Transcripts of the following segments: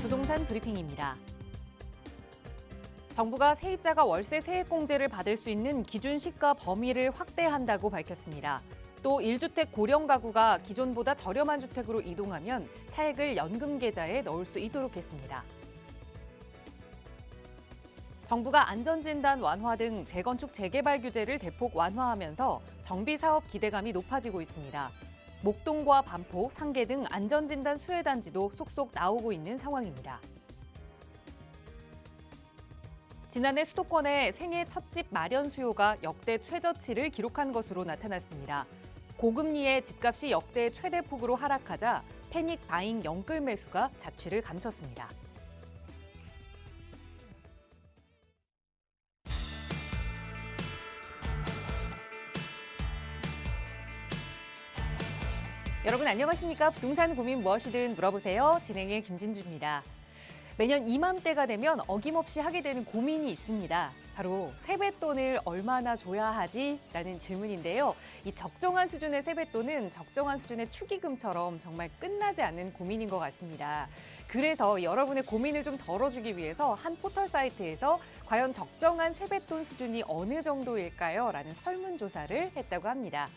부동산 브리핑입니다. 정부가 세입자가 월세 세액공제를 받을 수 있는 기준 시가 범위를 확대한다고 밝혔습니다. 또 1주택 고령 가구가 기존보다 저렴한 주택으로 이동하면 차액을 연금 계좌에 넣을 수 있도록 했습니다. 정부가 안전진단 완화 등 재건축 재개발 규제를 대폭 완화하면서 정비사업 기대감이 높아지고 있습니다. 목동과 반포, 상계 등 안전진단 수혜단지도 속속 나오고 있는 상황입니다. 지난해 수도권의 생애 첫집 마련 수요가 역대 최저치를 기록한 것으로 나타났습니다. 고금리에 집값이 역대 최대폭으로 하락하자 패닉 바잉 영끌 매수가 자취를 감췄습니다. 여러분 안녕하십니까? 부동산 고민 무엇이든 물어보세요. 진행의 김진주입니다. 매년 이맘때가 되면 어김없이 하게 되는 고민이 있습니다. 바로 세뱃돈을 얼마나 줘야 하지? 라는 질문인데요. 이 적정한 수준의 세뱃돈은 적정한 수준의 축의금처럼 정말 끝나지 않는 고민인 것 같습니다. 그래서 여러분의 고민을 좀 덜어주기 위해서 한 포털 사이트에서 과연 적정한 세뱃돈 수준이 어느 정도일까요? 라는 설문조사를 했다고 합니다.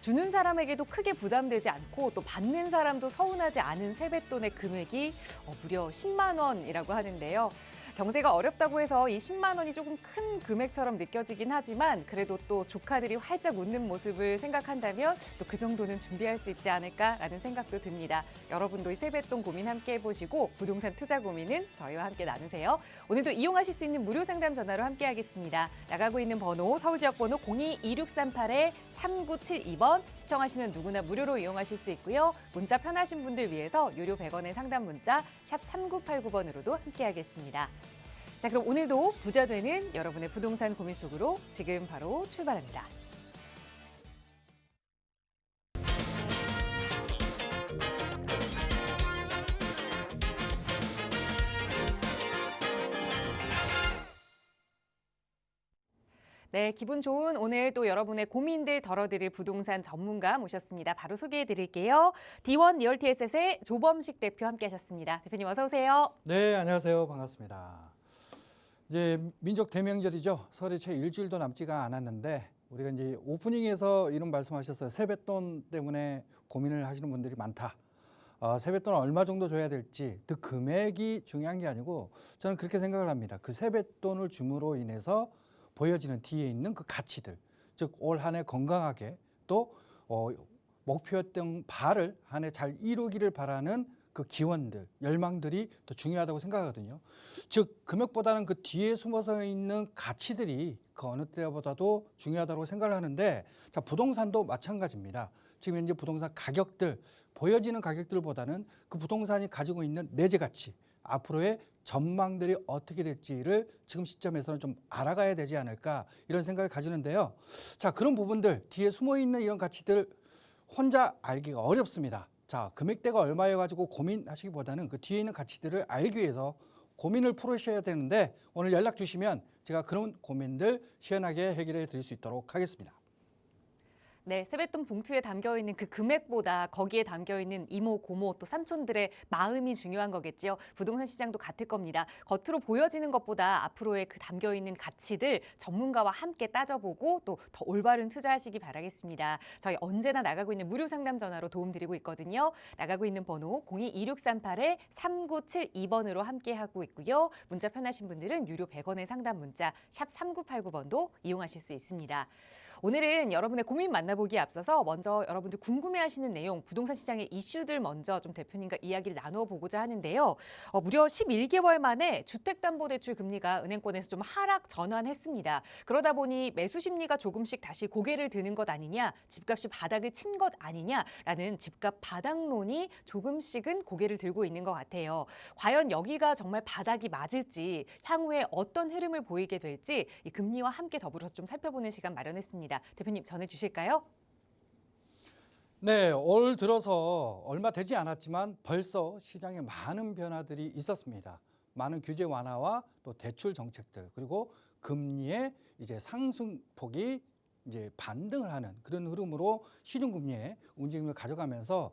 주는 사람에게도 크게 부담되지 않고 또 받는 사람도 서운하지 않은 세뱃돈의 금액이 무려 10만 원이라고 하는데요. 경제가 어렵다고 해서 이 10만 원이 조금 큰 금액처럼 느껴지긴 하지만 그래도 또 조카들이 활짝 웃는 모습을 생각한다면 또 그 정도는 준비할 수 있지 않을까라는 생각도 듭니다. 여러분도 이 세뱃돈 고민 함께 해보시고 부동산 투자 고민은 저희와 함께 나누세요. 오늘도 이용하실 수 있는 무료 상담 전화로 함께 하겠습니다. 나가고 있는 번호 서울지역번호 02-2638-3972번 시청하시는 누구나 무료로 이용하실 수 있고요. 문자 편하신 분들 위해서 유료 100원의 상담 문자 샵 3989번으로도 함께 하겠습니다. 자, 그럼 오늘도 부자 되는 여러분의 부동산 고민 속으로 지금 바로 출발합니다. 네, 기분 좋은 오늘 또 여러분의 고민들 덜어드릴 부동산 전문가 모셨습니다. 바로 소개해드릴게요. D1 리얼티 에셋의 조범식 대표 함께하셨습니다. 대표님 어서 오세요. 네, 안녕하세요. 반갑습니다. 이제 민족 대명절이죠. 설이 채 일주일도 남지가 않았는데 우리가 이제 오프닝에서 이런 말씀하셨어요. 세뱃돈 때문에 고민을 하시는 분들이 많다. 세뱃돈 얼마 정도 줘야 될지 그 금액이 중요한 게 아니고 저는 그렇게 생각을 합니다. 그 세뱃돈을 줌으로 인해서 보여지는 뒤에 있는 그 가치들, 즉 올 한 해 건강하게 또 목표했던 바를 한 해 잘 이루기를 바라는 그 기원들, 열망들이 더 중요하다고 생각하거든요. 즉 금액보다는 그 뒤에 숨어서 있는 가치들이 그 어느 때보다도 중요하다고 생각을 하는데, 자 부동산도 마찬가지입니다. 지금 현재 부동산 가격들, 보여지는 가격들보다는 그 부동산이 가지고 있는 내재 가치, 앞으로의 전망들이 어떻게 될지를 지금 시점에서는 좀 알아가야 되지 않을까 이런 생각을 가지는데요. 자, 그런 부분들 뒤에 숨어 있는 이런 가치들 혼자 알기가 어렵습니다. 자, 금액대가 얼마여가지고 고민하시기보다는 그 뒤에 있는 가치들을 알기 위해서 고민을 풀으셔야 되는데 오늘 연락 주시면 제가 그런 고민들 시원하게 해결해 드릴 수 있도록 하겠습니다. 네, 세뱃돈 봉투에 담겨있는 그 금액보다 거기에 담겨있는 이모, 고모, 또 삼촌들의 마음이 중요한 거겠지요. 부동산 시장도 같을 겁니다. 겉으로 보여지는 것보다 앞으로의 그 담겨있는 가치들 전문가와 함께 따져보고 또 더 올바른 투자하시기 바라겠습니다. 저희 언제나 나가고 있는 무료 상담 전화로 도움드리고 있거든요. 나가고 있는 번호 02-2638-3972번으로 함께하고 있고요. 문자 편하신 분들은 유료 100원의 상담 문자 샵 3989번도 이용하실 수 있습니다. 오늘은 여러분의 고민 만나보기에 앞서서 먼저 여러분들 궁금해하시는 내용, 부동산 시장의 이슈들 먼저 좀 대표님과 이야기를 나눠보고자 하는데요. 무려 11개월 만에 주택담보대출 금리가 은행권에서 좀 하락 전환했습니다. 그러다 보니 매수 심리가 조금씩 다시 고개를 드는 것 아니냐, 집값이 바닥을 친 것 아니냐라는 집값 바닥론이 조금씩은 고개를 들고 있는 것 같아요. 과연 여기가 정말 바닥이 맞을지, 향후에 어떤 흐름을 보이게 될지 이 금리와 함께 더불어서 좀 살펴보는 시간 마련했습니다. 대표님 전해주실까요? 네, 올 들어서 얼마 되지 않았지만 벌써 시장에 많은 변화들이 있었습니다. 많은 규제 완화와 또 대출 정책들, 그리고 금리의 이제 상승폭이 이제 반등을 하는 그런 흐름으로 시중금리의 움직임을 가져가면서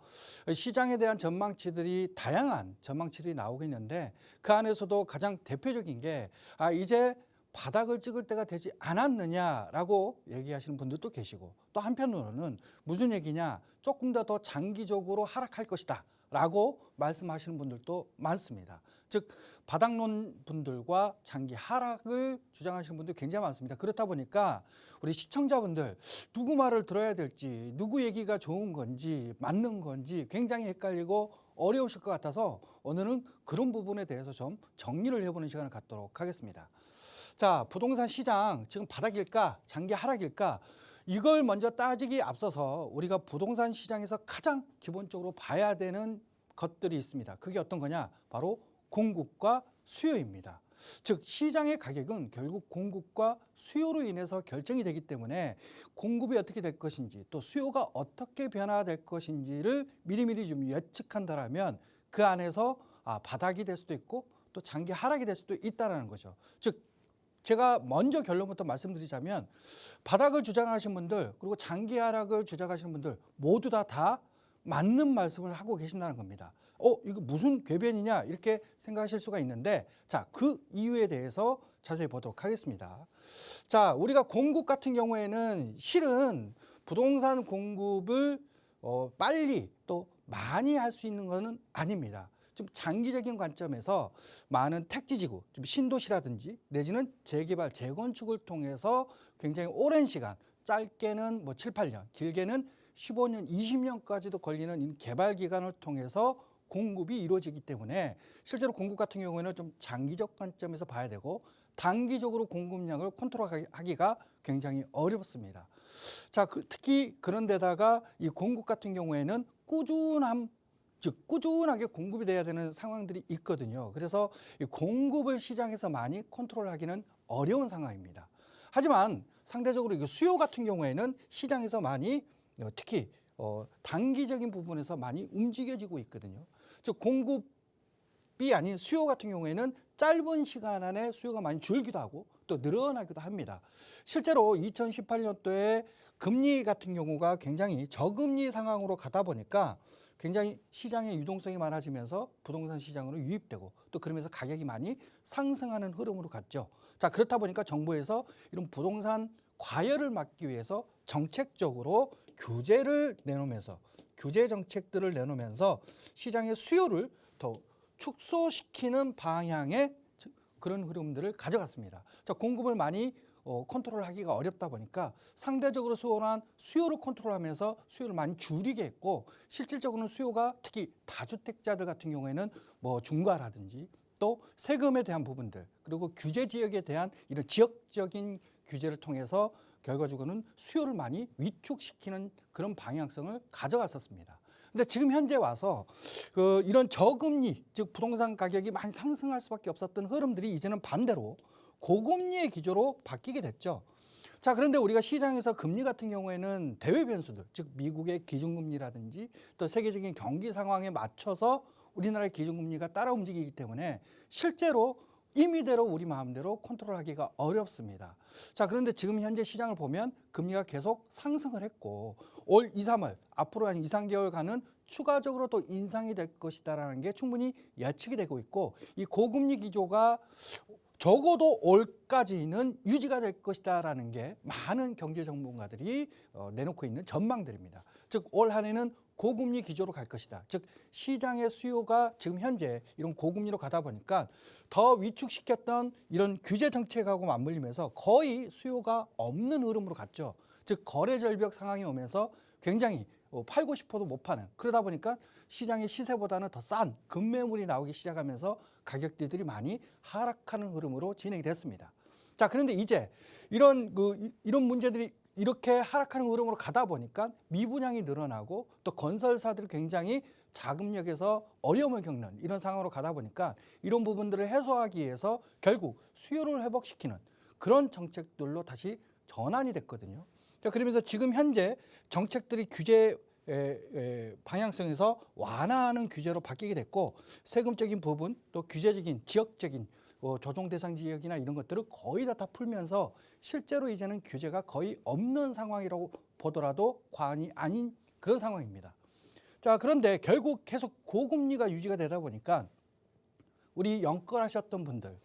시장에 대한 전망치들이 다양한 전망치들이 나오고 있는데 그 안에서도 가장 대표적인 게 이제 바닥을 찍을 때가 되지 않았느냐라고 얘기하시는 분들도 계시고 또 한편으로는 무슨 얘기냐 조금 더 장기적으로 하락할 것이다 라고 말씀하시는 분들도 많습니다. 즉 바닥론 분들과 장기 하락을 주장하시는 분들 굉장히 많습니다. 그렇다 보니까 우리 시청자분들 누구 말을 들어야 될지 누구 얘기가 좋은 건지 맞는 건지 굉장히 헷갈리고 어려우실 것 같아서 오늘은 그런 부분에 대해서 좀 정리를 해보는 시간을 갖도록 하겠습니다. 자, 부동산 시장 지금 바닥일까 장기 하락일까 이걸 먼저 따지기 앞서서 우리가 부동산 시장에서 가장 기본적으로 봐야 되는 것들이 있습니다. 그게 어떤 거냐? 바로 공급과 수요입니다. 즉 시장의 가격은 결국 공급과 수요로 인해서 결정이 되기 때문에 공급이 어떻게 될 것인지 또 수요가 어떻게 변화될 것인지를 미리미리 좀 예측한다라면 그 안에서 바닥이 될 수도 있고 또 장기 하락이 될 수도 있다라는 거죠. 즉 제가 먼저 결론부터 말씀드리자면 바닥을 주장하시는 분들 그리고 장기 하락을 주장하시는 분들 모두 다 맞는 말씀을 하고 계신다는 겁니다. 이거 무슨 궤변이냐 이렇게 생각하실 수가 있는데 자, 그 이유에 대해서 자세히 보도록 하겠습니다. 자, 우리가 공급 같은 경우에는 실은 부동산 공급을 빨리 또 많이 할 수 있는 것은 아닙니다. 좀 장기적인 관점에서 많은 택지지구, 좀 신도시라든지 내지는 재개발, 재건축을 통해서 굉장히 오랜 시간, 짧게는 7, 8년, 길게는 15년, 20년까지도 걸리는 이 개발 기간을 통해서 공급이 이루어지기 때문에 실제로 공급 같은 경우에는 좀 장기적 관점에서 봐야 되고 단기적으로 공급량을 컨트롤하기가 굉장히 어렵습니다. 자, 특히 그런 데다가 이 공급 같은 경우에는 즉 꾸준하게 공급이 돼야 되는 상황들이 있거든요. 그래서 이 공급을 시장에서 많이 컨트롤하기는 어려운 상황입니다. 하지만 상대적으로 이 수요 같은 경우에는 시장에서 많이 특히 단기적인 부분에서 많이 움직여지고 있거든요. 즉 공급이 아닌 수요 같은 경우에는 짧은 시간 안에 수요가 많이 줄기도 하고 또 늘어나기도 합니다. 실제로 2018년도에 금리 같은 경우가 굉장히 저금리 상황으로 가다 보니까 굉장히 시장의 유동성이 많아지면서 부동산 시장으로 유입되고 또 그러면서 가격이 많이 상승하는 흐름으로 갔죠. 자, 그렇다 보니까 정부에서 이런 부동산 과열을 막기 위해서 정책적으로 규제 정책들을 내놓으면서 시장의 수요를 더 축소시키는 방향의 그런 흐름들을 가져갔습니다. 자, 공급을 많이 컨트롤하기가 어렵다 보니까 상대적으로 수요란 수요를 컨트롤하면서 수요를 많이 줄이게 했고 실질적으로는 수요가 특히 다주택자들 같은 경우에는 중과라든지 또 세금에 대한 부분들 그리고 규제 지역에 대한 이런 지역적인 규제를 통해서 결과적으로는 수요를 많이 위축시키는 그런 방향성을 가져갔었습니다. 근데 지금 현재 와서 이런 저금리 즉 부동산 가격이 많이 상승할 수밖에 없었던 흐름들이 이제는 반대로 고금리의 기조로 바뀌게 됐죠. 자, 그런데 우리가 시장에서 금리 같은 경우에는 대외 변수들, 즉 미국의 기준금리라든지 또 세계적인 경기 상황에 맞춰서 우리나라의 기준금리가 따라 움직이기 때문에 실제로 임의대로 우리 마음대로 컨트롤하기가 어렵습니다. 자, 그런데 지금 현재 시장을 보면 금리가 계속 상승을 했고 올 2, 3월 앞으로 한 2, 3개월간은 추가적으로 또 인상이 될 것이다라는 게 충분히 예측이 되고 있고 이 고금리 기조가 적어도 올까지는 유지가 될 것이다라는 게 많은 경제 전문가들이 내놓고 있는 전망들입니다. 즉 올 한 해는 고금리 기조로 갈 것이다. 즉 시장의 수요가 지금 현재 이런 고금리로 가다 보니까 더 위축시켰던 이런 규제 정책하고 맞물리면서 거의 수요가 없는 흐름으로 갔죠. 즉 거래 절벽 상황이 오면서 굉장히 팔고 싶어도 못 파는 그러다 보니까 시장의 시세보다는 더 싼 급매물이 나오기 시작하면서 가격대들이 많이 하락하는 흐름으로 진행이 됐습니다. 자, 그런데 이제 이런 문제들이 이렇게 하락하는 흐름으로 가다 보니까 미분양이 늘어나고 또 건설사들이 굉장히 자금력에서 어려움을 겪는 이런 상황으로 가다 보니까 이런 부분들을 해소하기 위해서 결국 수요를 회복시키는 그런 정책들로 다시 전환이 됐거든요. 자, 그러면서 지금 현재 정책들이 규제 방향성에서 완화하는 규제로 바뀌게 됐고 세금적인 부분 또 규제적인 지역적인 조정 대상 지역이나 이런 것들을 거의 다 풀면서 실제로 이제는 규제가 거의 없는 상황이라고 보더라도 과언이 아닌 그런 상황입니다. 자, 그런데 결국 계속 고금리가 유지가 되다 보니까 우리 영끌하셨던 분들,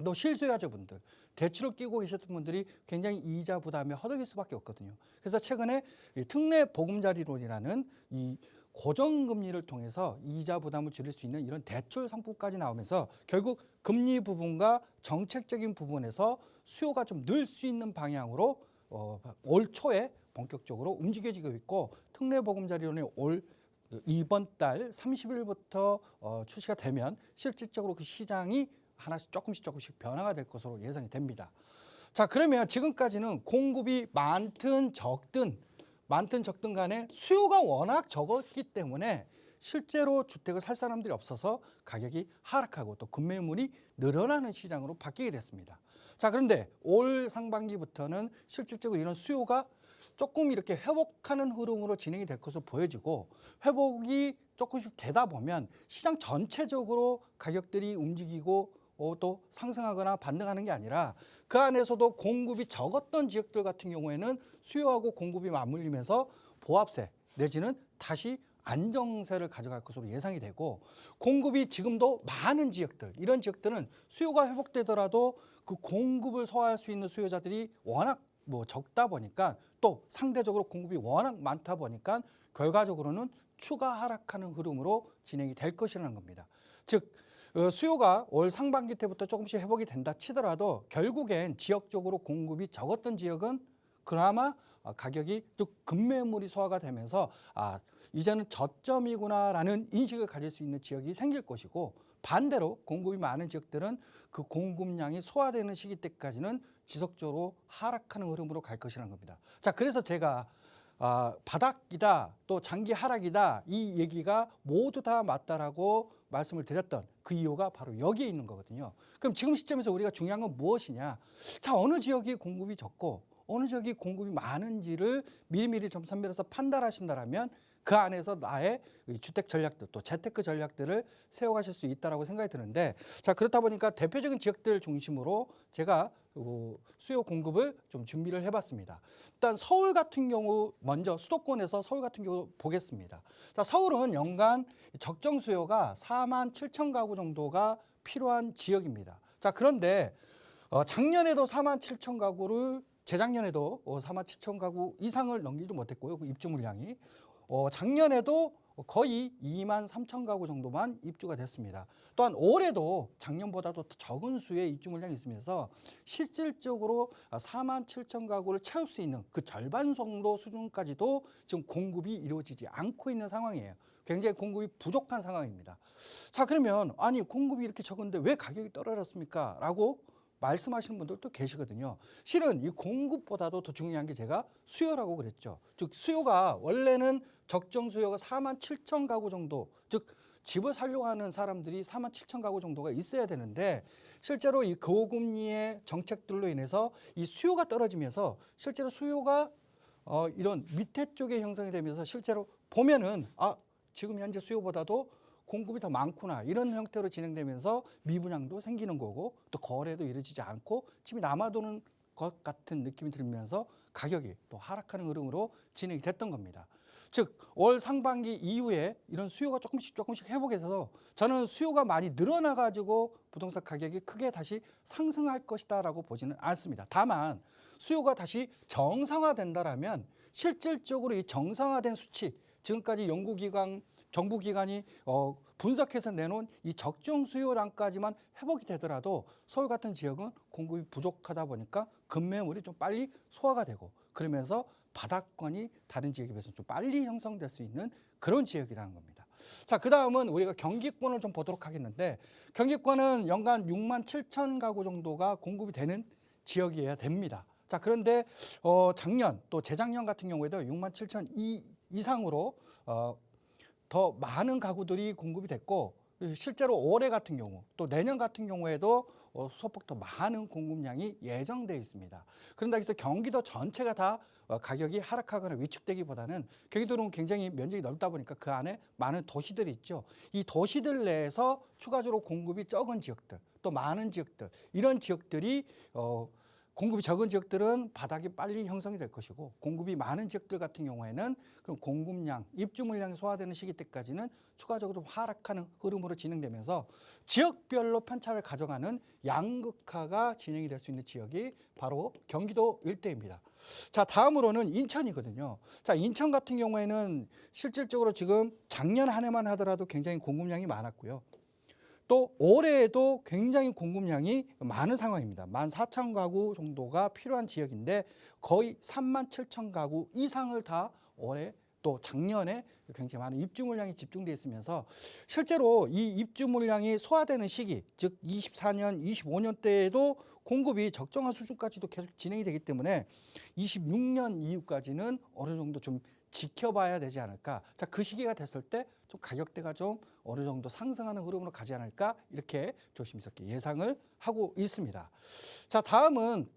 또 실수요자분들, 대출을 끼고 계셨던 분들이 굉장히 이자 부담에 허덕일 수밖에 없거든요. 그래서 최근에 이 특례 보금자리론이라는 이 고정금리를 통해서 이자 부담을 줄일 수 있는 이런 대출 상품까지 나오면서 결국 금리 부분과 정책적인 부분에서 수요가 좀 늘 수 있는 방향으로 올 초에 본격적으로 움직여지고 있고, 특례 보금자리론이 올 이번 달 30일부터 출시가 되면 실질적으로 그 시장이 하나씩 조금씩 변화가 될 것으로 예상이 됩니다. 자, 그러면 지금까지는 공급이 많든 적든 간에 수요가 워낙 적었기 때문에 실제로 주택을 살 사람들이 없어서 가격이 하락하고 또 급매물이 늘어나는 시장으로 바뀌게 됐습니다. 자, 그런데 올 상반기부터는 실질적으로 이런 수요가 조금 이렇게 회복하는 흐름으로 진행이 될 것으로 보여지고, 회복이 조금씩 되다 보면 시장 전체적으로 가격들이 움직이고 또 상승하거나 반등하는 게 아니라 그 안에서도 공급이 적었던 지역들 같은 경우에는 수요하고 공급이 맞물리면서 보합세 내지는 다시 안정세를 가져갈 것으로 예상이 되고, 공급이 지금도 많은 지역들, 이런 지역들은 수요가 회복되더라도 그 공급을 소화할 수 있는 수요자들이 워낙 적다 보니까, 또 상대적으로 공급이 워낙 많다 보니까 결과적으로는 추가 하락하는 흐름으로 진행이 될 것이라는 겁니다. 즉 수요가 올 상반기 때부터 조금씩 회복이 된다 치더라도 결국엔 지역적으로 공급이 적었던 지역은 그나마 가격이 즉 급매물이 소화가 되면서 이제는 저점이구나라는 인식을 가질 수 있는 지역이 생길 것이고, 반대로 공급이 많은 지역들은 그 공급량이 소화되는 시기 때까지는 지속적으로 하락하는 흐름으로 갈 것이라는 겁니다. 자, 그래서 제가 바닥이다 또 장기 하락이다 이 얘기가 모두 다 맞다라고 말씀을 드렸던 그 이유가 바로 여기에 있는 거거든요. 그럼 지금 시점에서 우리가 중요한 건 무엇이냐? 자, 어느 지역이 공급이 적고 어느 지역이 공급이 많은지를 미리미리 좀 선별해서 판단하신다라면 그 안에서 나의 주택 전략들 또 재테크 전략들을 세워가실 수 있다라고 생각이 드는데, 자, 그렇다 보니까 대표적인 지역들 중심으로 제가 수요 공급을 좀 준비를 해봤습니다. 일단 서울 같은 경우, 먼저 수도권에서 서울 같은 경우 보겠습니다. 자, 서울은 연간 적정 수요가 4만 7천 가구 정도가 필요한 지역입니다. 자, 그런데 작년에도 4만 7천 가구를, 재작년에도 4만 7천 가구 이상을 넘기지 못했고요. 그 입주 물량이 작년에도 거의 2만 3천 가구 정도만 입주가 됐습니다. 또한 올해도 작년보다도 더 적은 수의 입주 물량이 있으면서 실질적으로 4만 7천 가구를 채울 수 있는 그 절반 정도 수준까지도 지금 공급이 이루어지지 않고 있는 상황이에요. 굉장히 공급이 부족한 상황입니다. 자, 그러면 아니 공급이 이렇게 적은데 왜 가격이 떨어졌습니까? 라고 말씀하시는 분들도 계시거든요. 실은 이 공급보다도 더 중요한 게 제가 수요라고 그랬죠. 즉 수요가 원래는 적정 수요가 4만 7천 가구 정도, 즉 집을 살려고 하는 사람들이 4만 7천 가구 정도가 있어야 되는데, 실제로 이 고금리의 정책들로 인해서 이 수요가 떨어지면서 실제로 수요가 이런 밑에 쪽에 형성이 되면서 실제로 보면은 지금 현재 수요보다도 공급이 더 많구나, 이런 형태로 진행되면서 미분양도 생기는 거고 또 거래도 이루어지지 않고 집이 남아도는 것 같은 느낌이 들면서 가격이 또 하락하는 흐름으로 진행이 됐던 겁니다. 즉 올 상반기 이후에 이런 수요가 조금씩 회복해서 저는 수요가 많이 늘어나 가지고 부동산 가격이 크게 다시 상승할 것이다라고 보지는 않습니다. 다만 수요가 다시 정상화된다라면 실질적으로 이 정상화된 수치, 지금까지 연구기관 정부기관이 분석해서 내놓은 이 적정 수요량까지만 회복이 되더라도 서울 같은 지역은 공급이 부족하다 보니까 급매물이 좀 빨리 소화가 되고, 그러면서 바닥권이 다른 지역에 비해서 좀 빨리 형성될 수 있는 그런 지역이라는 겁니다. 자, 그 다음은 우리가 경기권을 좀 보도록 하겠는데, 경기권은 연간 6만 7천 가구 정도가 공급이 되는 지역이어야 됩니다. 자, 그런데 작년 또 재작년 같은 경우에도 6만 7천 이상으로 더 많은 가구들이 공급이 됐고, 실제로 올해 같은 경우 또 내년 같은 경우에도 소폭 더 많은 공급량이 예정돼 있습니다. 그런다 해서 경기도 전체가 다 가격이 하락하거나 위축되기보다는 경기도는 굉장히 면적이 넓다 보니까 그 안에 많은 도시들이 있죠. 이 도시들 내에서 추가적으로 공급이 적은 지역들, 또 많은 지역들, 이런 지역들이 공급이 적은 지역들은 바닥이 빨리 형성이 될 것이고, 공급이 많은 지역들 같은 경우에는 그럼 공급량, 입주 물량이 소화되는 시기 때까지는 추가적으로 하락하는 흐름으로 진행되면서 지역별로 편차를 가져가는 양극화가 진행이 될 수 있는 지역이 바로 경기도 일대입니다. 자, 다음으로는 인천이거든요. 자, 인천 같은 경우에는 실질적으로 지금 작년 한 해만 하더라도 굉장히 공급량이 많았고요. 또 올해에도 굉장히 공급량이 많은 상황입니다. 14,000가구 정도가 필요한 지역인데 거의 37,000가구 이상을 다 올해 또 작년에 굉장히 많은 입주 물량이 집중되어 있으면서 실제로 이 입주 물량이 소화되는 시기, 즉 24년, 25년 때에도 공급이 적정한 수준까지도 계속 진행이 되기 때문에 26년 이후까지는 어느 정도 좀 지켜봐야 되지 않을까. 자, 그 시기가 됐을 때 좀 가격대가 좀 어느 정도 상승하는 흐름으로 가지 않을까, 이렇게 조심스럽게 예상을 하고 있습니다. 자, 다음은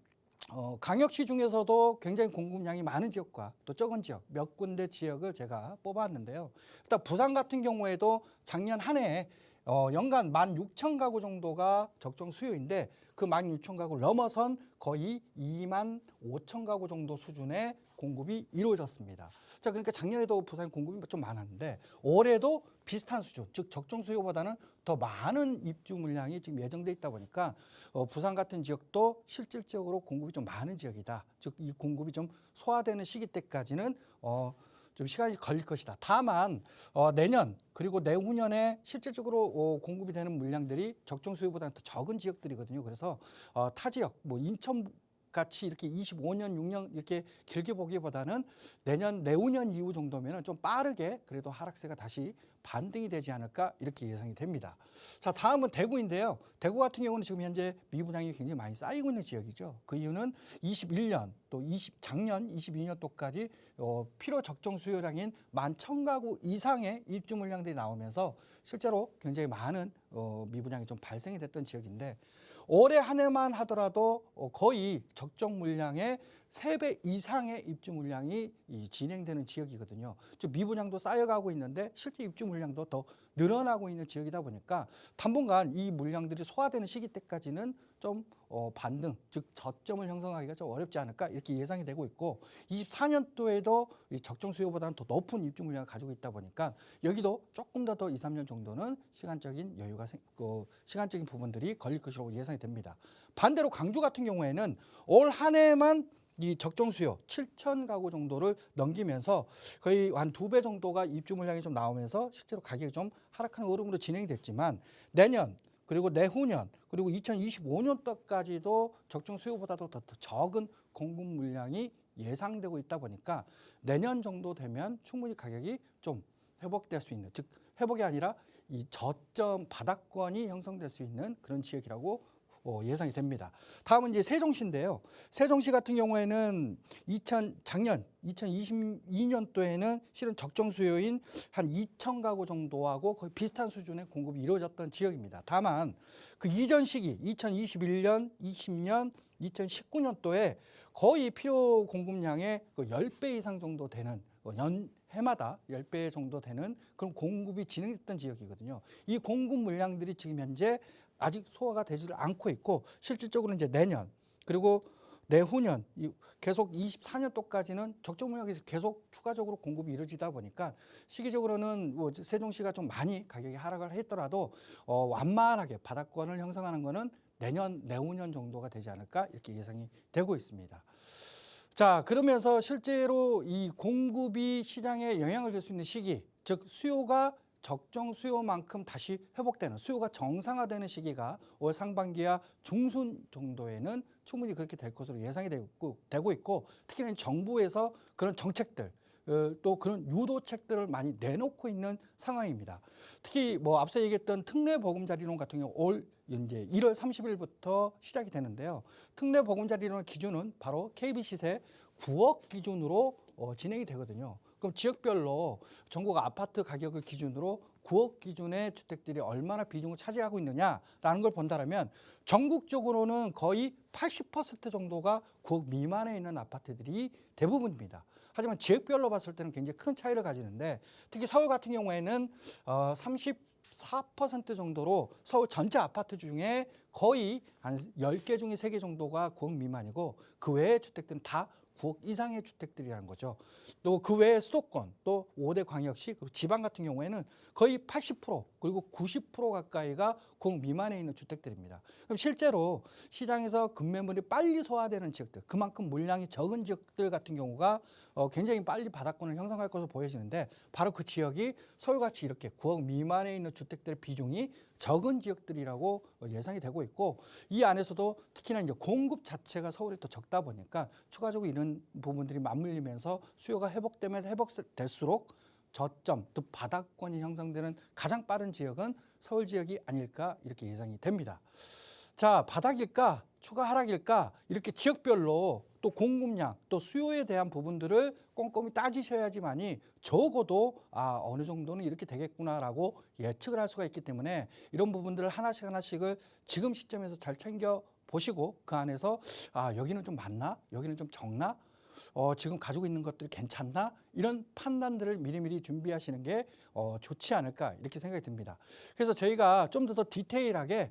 광역시 중에서도 굉장히 공급량이 많은 지역과 또 적은 지역 몇 군데 지역을 제가 뽑았는데요. 일단 부산 같은 경우에도 작년 한 해에 연간 16,000가구 정도가 적정 수요인데 그 16,000가구를 넘어선 거의 25,000가구 정도 수준의 공급이 이루어졌습니다. 자, 그러니까 작년에도 부산 공급이 좀 많았는데 올해도 비슷한 수준, 즉 적정 수요보다는 더 많은 입주 물량이 지금 예정돼 있다 보니까 부산 같은 지역도 실질적으로 공급이 좀 많은 지역이다. 즉 이 공급이 좀 소화되는 시기 때까지는 좀 시간이 걸릴 것이다. 다만 내년 그리고 내후년에 실질적으로 공급이 되는 물량들이 적정 수요보다는 더 적은 지역들이거든요. 그래서 타 지역, 뭐 인천 같이 이렇게 25년, 6년 이렇게 길게 보기보다는 내년, 내후년 이후 정도면은 좀 빠르게 그래도 하락세가 다시 반등이 되지 않을까, 이렇게 예상이 됩니다. 자, 다음은 대구인데요. 대구 같은 경우는 지금 현재 미분양이 굉장히 많이 쌓이고 있는 지역이죠. 그 이유는 21년 또 작년 22년도까지 필요 적정 수요량인 11,000가구 이상의 입주 물량들이 나오면서 실제로 굉장히 많은 미분양이 좀 발생이 됐던 지역인데 올해 한 해만 하더라도 거의 적정 물량의 3배 이상의 입주 물량이 진행되는 지역이거든요. 즉 미분양도 쌓여가고 있는데 실제 입주 물량도 더 늘어나고 있는 지역이다 보니까 당분간 이 물량들이 소화되는 시기 때까지는 좀 반등, 즉 저점을 형성하기가 좀 어렵지 않을까, 이렇게 예상이 되고 있고 24년도에도 적정 수요보다는 더 높은 입주 물량을 가지고 있다 보니까 여기도 조금 더 2, 3년 정도는 시간적인 여유가 시간적인 부분들이 걸릴 것으로 예상이 됩니다. 반대로 광주 같은 경우에는 올 한 해만 이 적정 수요 7,000가구 정도를 넘기면서 거의 한 2배 정도가 입주 물량이 좀 나오면서 실제로 가격이 좀 하락하는 흐름으로 진행이 됐지만 내년 그리고 내후년 그리고 2025년도까지도 적정 수요보다도 더 적은 공급 물량이 예상되고 있다 보니까 내년 정도 되면 충분히 가격이 좀 회복될 수 있는, 즉 회복이 아니라 이 저점 바닥권이 형성될 수 있는 그런 지역이라고 예상이 됩니다. 다음은 이제 세종시인데요. 세종시 같은 경우에는 작년 2022년도에는 실은 적정 수요인 한 2,000가구 정도하고 거의 비슷한 수준의 공급이 이루어졌던 지역입니다. 다만 그 이전 시기 2021년, 20년, 2019년도에 거의 필요 공급량의 그 10배 이상 정도 되는 해마다 10배 정도 되는 그런 공급이 진행됐던 지역이거든요. 이 공급 물량들이 지금 현재 아직 소화가 되지를 않고 있고 실질적으로 이제 내년 그리고 내후년 계속 24년도까지는 적정 물량이 계속 추가적으로 공급이 이루어지다 보니까 시기적으로는 뭐 세종시가 좀 많이 가격이 하락을 했더라도 완만하게 바닥권을 형성하는 거는 내년, 내후년 정도가 되지 않을까, 이렇게 예상이 되고 있습니다. 자, 그러면서 실제로 이 공급이 시장에 영향을 줄 수 있는 시기, 즉 수요가 적정 수요만큼 다시 회복되는, 수요가 정상화되는 시기가 올 상반기와 중순 정도에는 충분히 그렇게 될 것으로 예상이 되고 있고 특히나 정부에서 그런 정책들 또 그런 유도책들을 많이 내놓고 있는 상황입니다. 특히 뭐 앞서 얘기했던 특례 보금자리론 같은 경우 올 이제 1월 30일부터 시작이 되는데요. 특례 보금자리론 기준은 바로 KB 시세 9억 기준으로 진행이 되거든요. 그럼 지역별로 전국 아파트 가격을 기준으로 구억 기준의 주택들이 얼마나 비중을 차지하고 있느냐라는 걸 본다면 전국적으로는 거의 80% 정도가 구억 미만에 있는 아파트들이 대부분입니다. 하지만 지역별로 봤을 때는 굉장히 큰 차이를 가지는데 특히 서울 같은 경우에는 34% 정도로 서울 전체 아파트 중에 거의 한 10개 중에 3개 정도가 구억 미만이고 그 외의 주택들은 다 구억 이상의 주택들이라는 거죠. 또 그 외에 수도권, 또 5대 광역시, 그리고 지방 같은 경우에는 거의 80% 그리고 90% 가까이가 구억 미만에 있는 주택들입니다. 그럼 실제로 시장에서 급매물이 빨리 소화되는 지역들, 그만큼 물량이 적은 지역들 같은 경우가 굉장히 빨리 바닥권을 형성할 것으로 보여지는데 바로 그 지역이 서울같이 이렇게 구억 미만에 있는 주택들의 비중이 적은 지역들이라고 예상이 되고 있고 이 안에서도 특히나 이제 공급 자체가 서울이 또 적다 보니까 추가적으로 이런 부분들이 맞물리면서 수요가 회복되면 회복될수록 저점, 또 바닥권이 형성되는 가장 빠른 지역은 서울 지역이 아닐까 이렇게 예상이 됩니다. 자, 바닥일까, 추가 하락일까 이렇게 지역별로 또 공급량, 또 수요에 대한 부분들을 꼼꼼히 따지셔야지만이 적어도 어느 정도는 이렇게 되겠구나라고 예측을 할 수가 있기 때문에 이런 부분들을 하나씩을 지금 시점에서 잘 챙겨 보시고 그 안에서 여기는 좀 많나, 여기는 좀 적나, 지금 가지고 있는 것들이 괜찮나 이런 판단들을 미리미리 준비하시는 게 좋지 않을까 이렇게 생각이 듭니다. 그래서 저희가 좀 더 디테일하게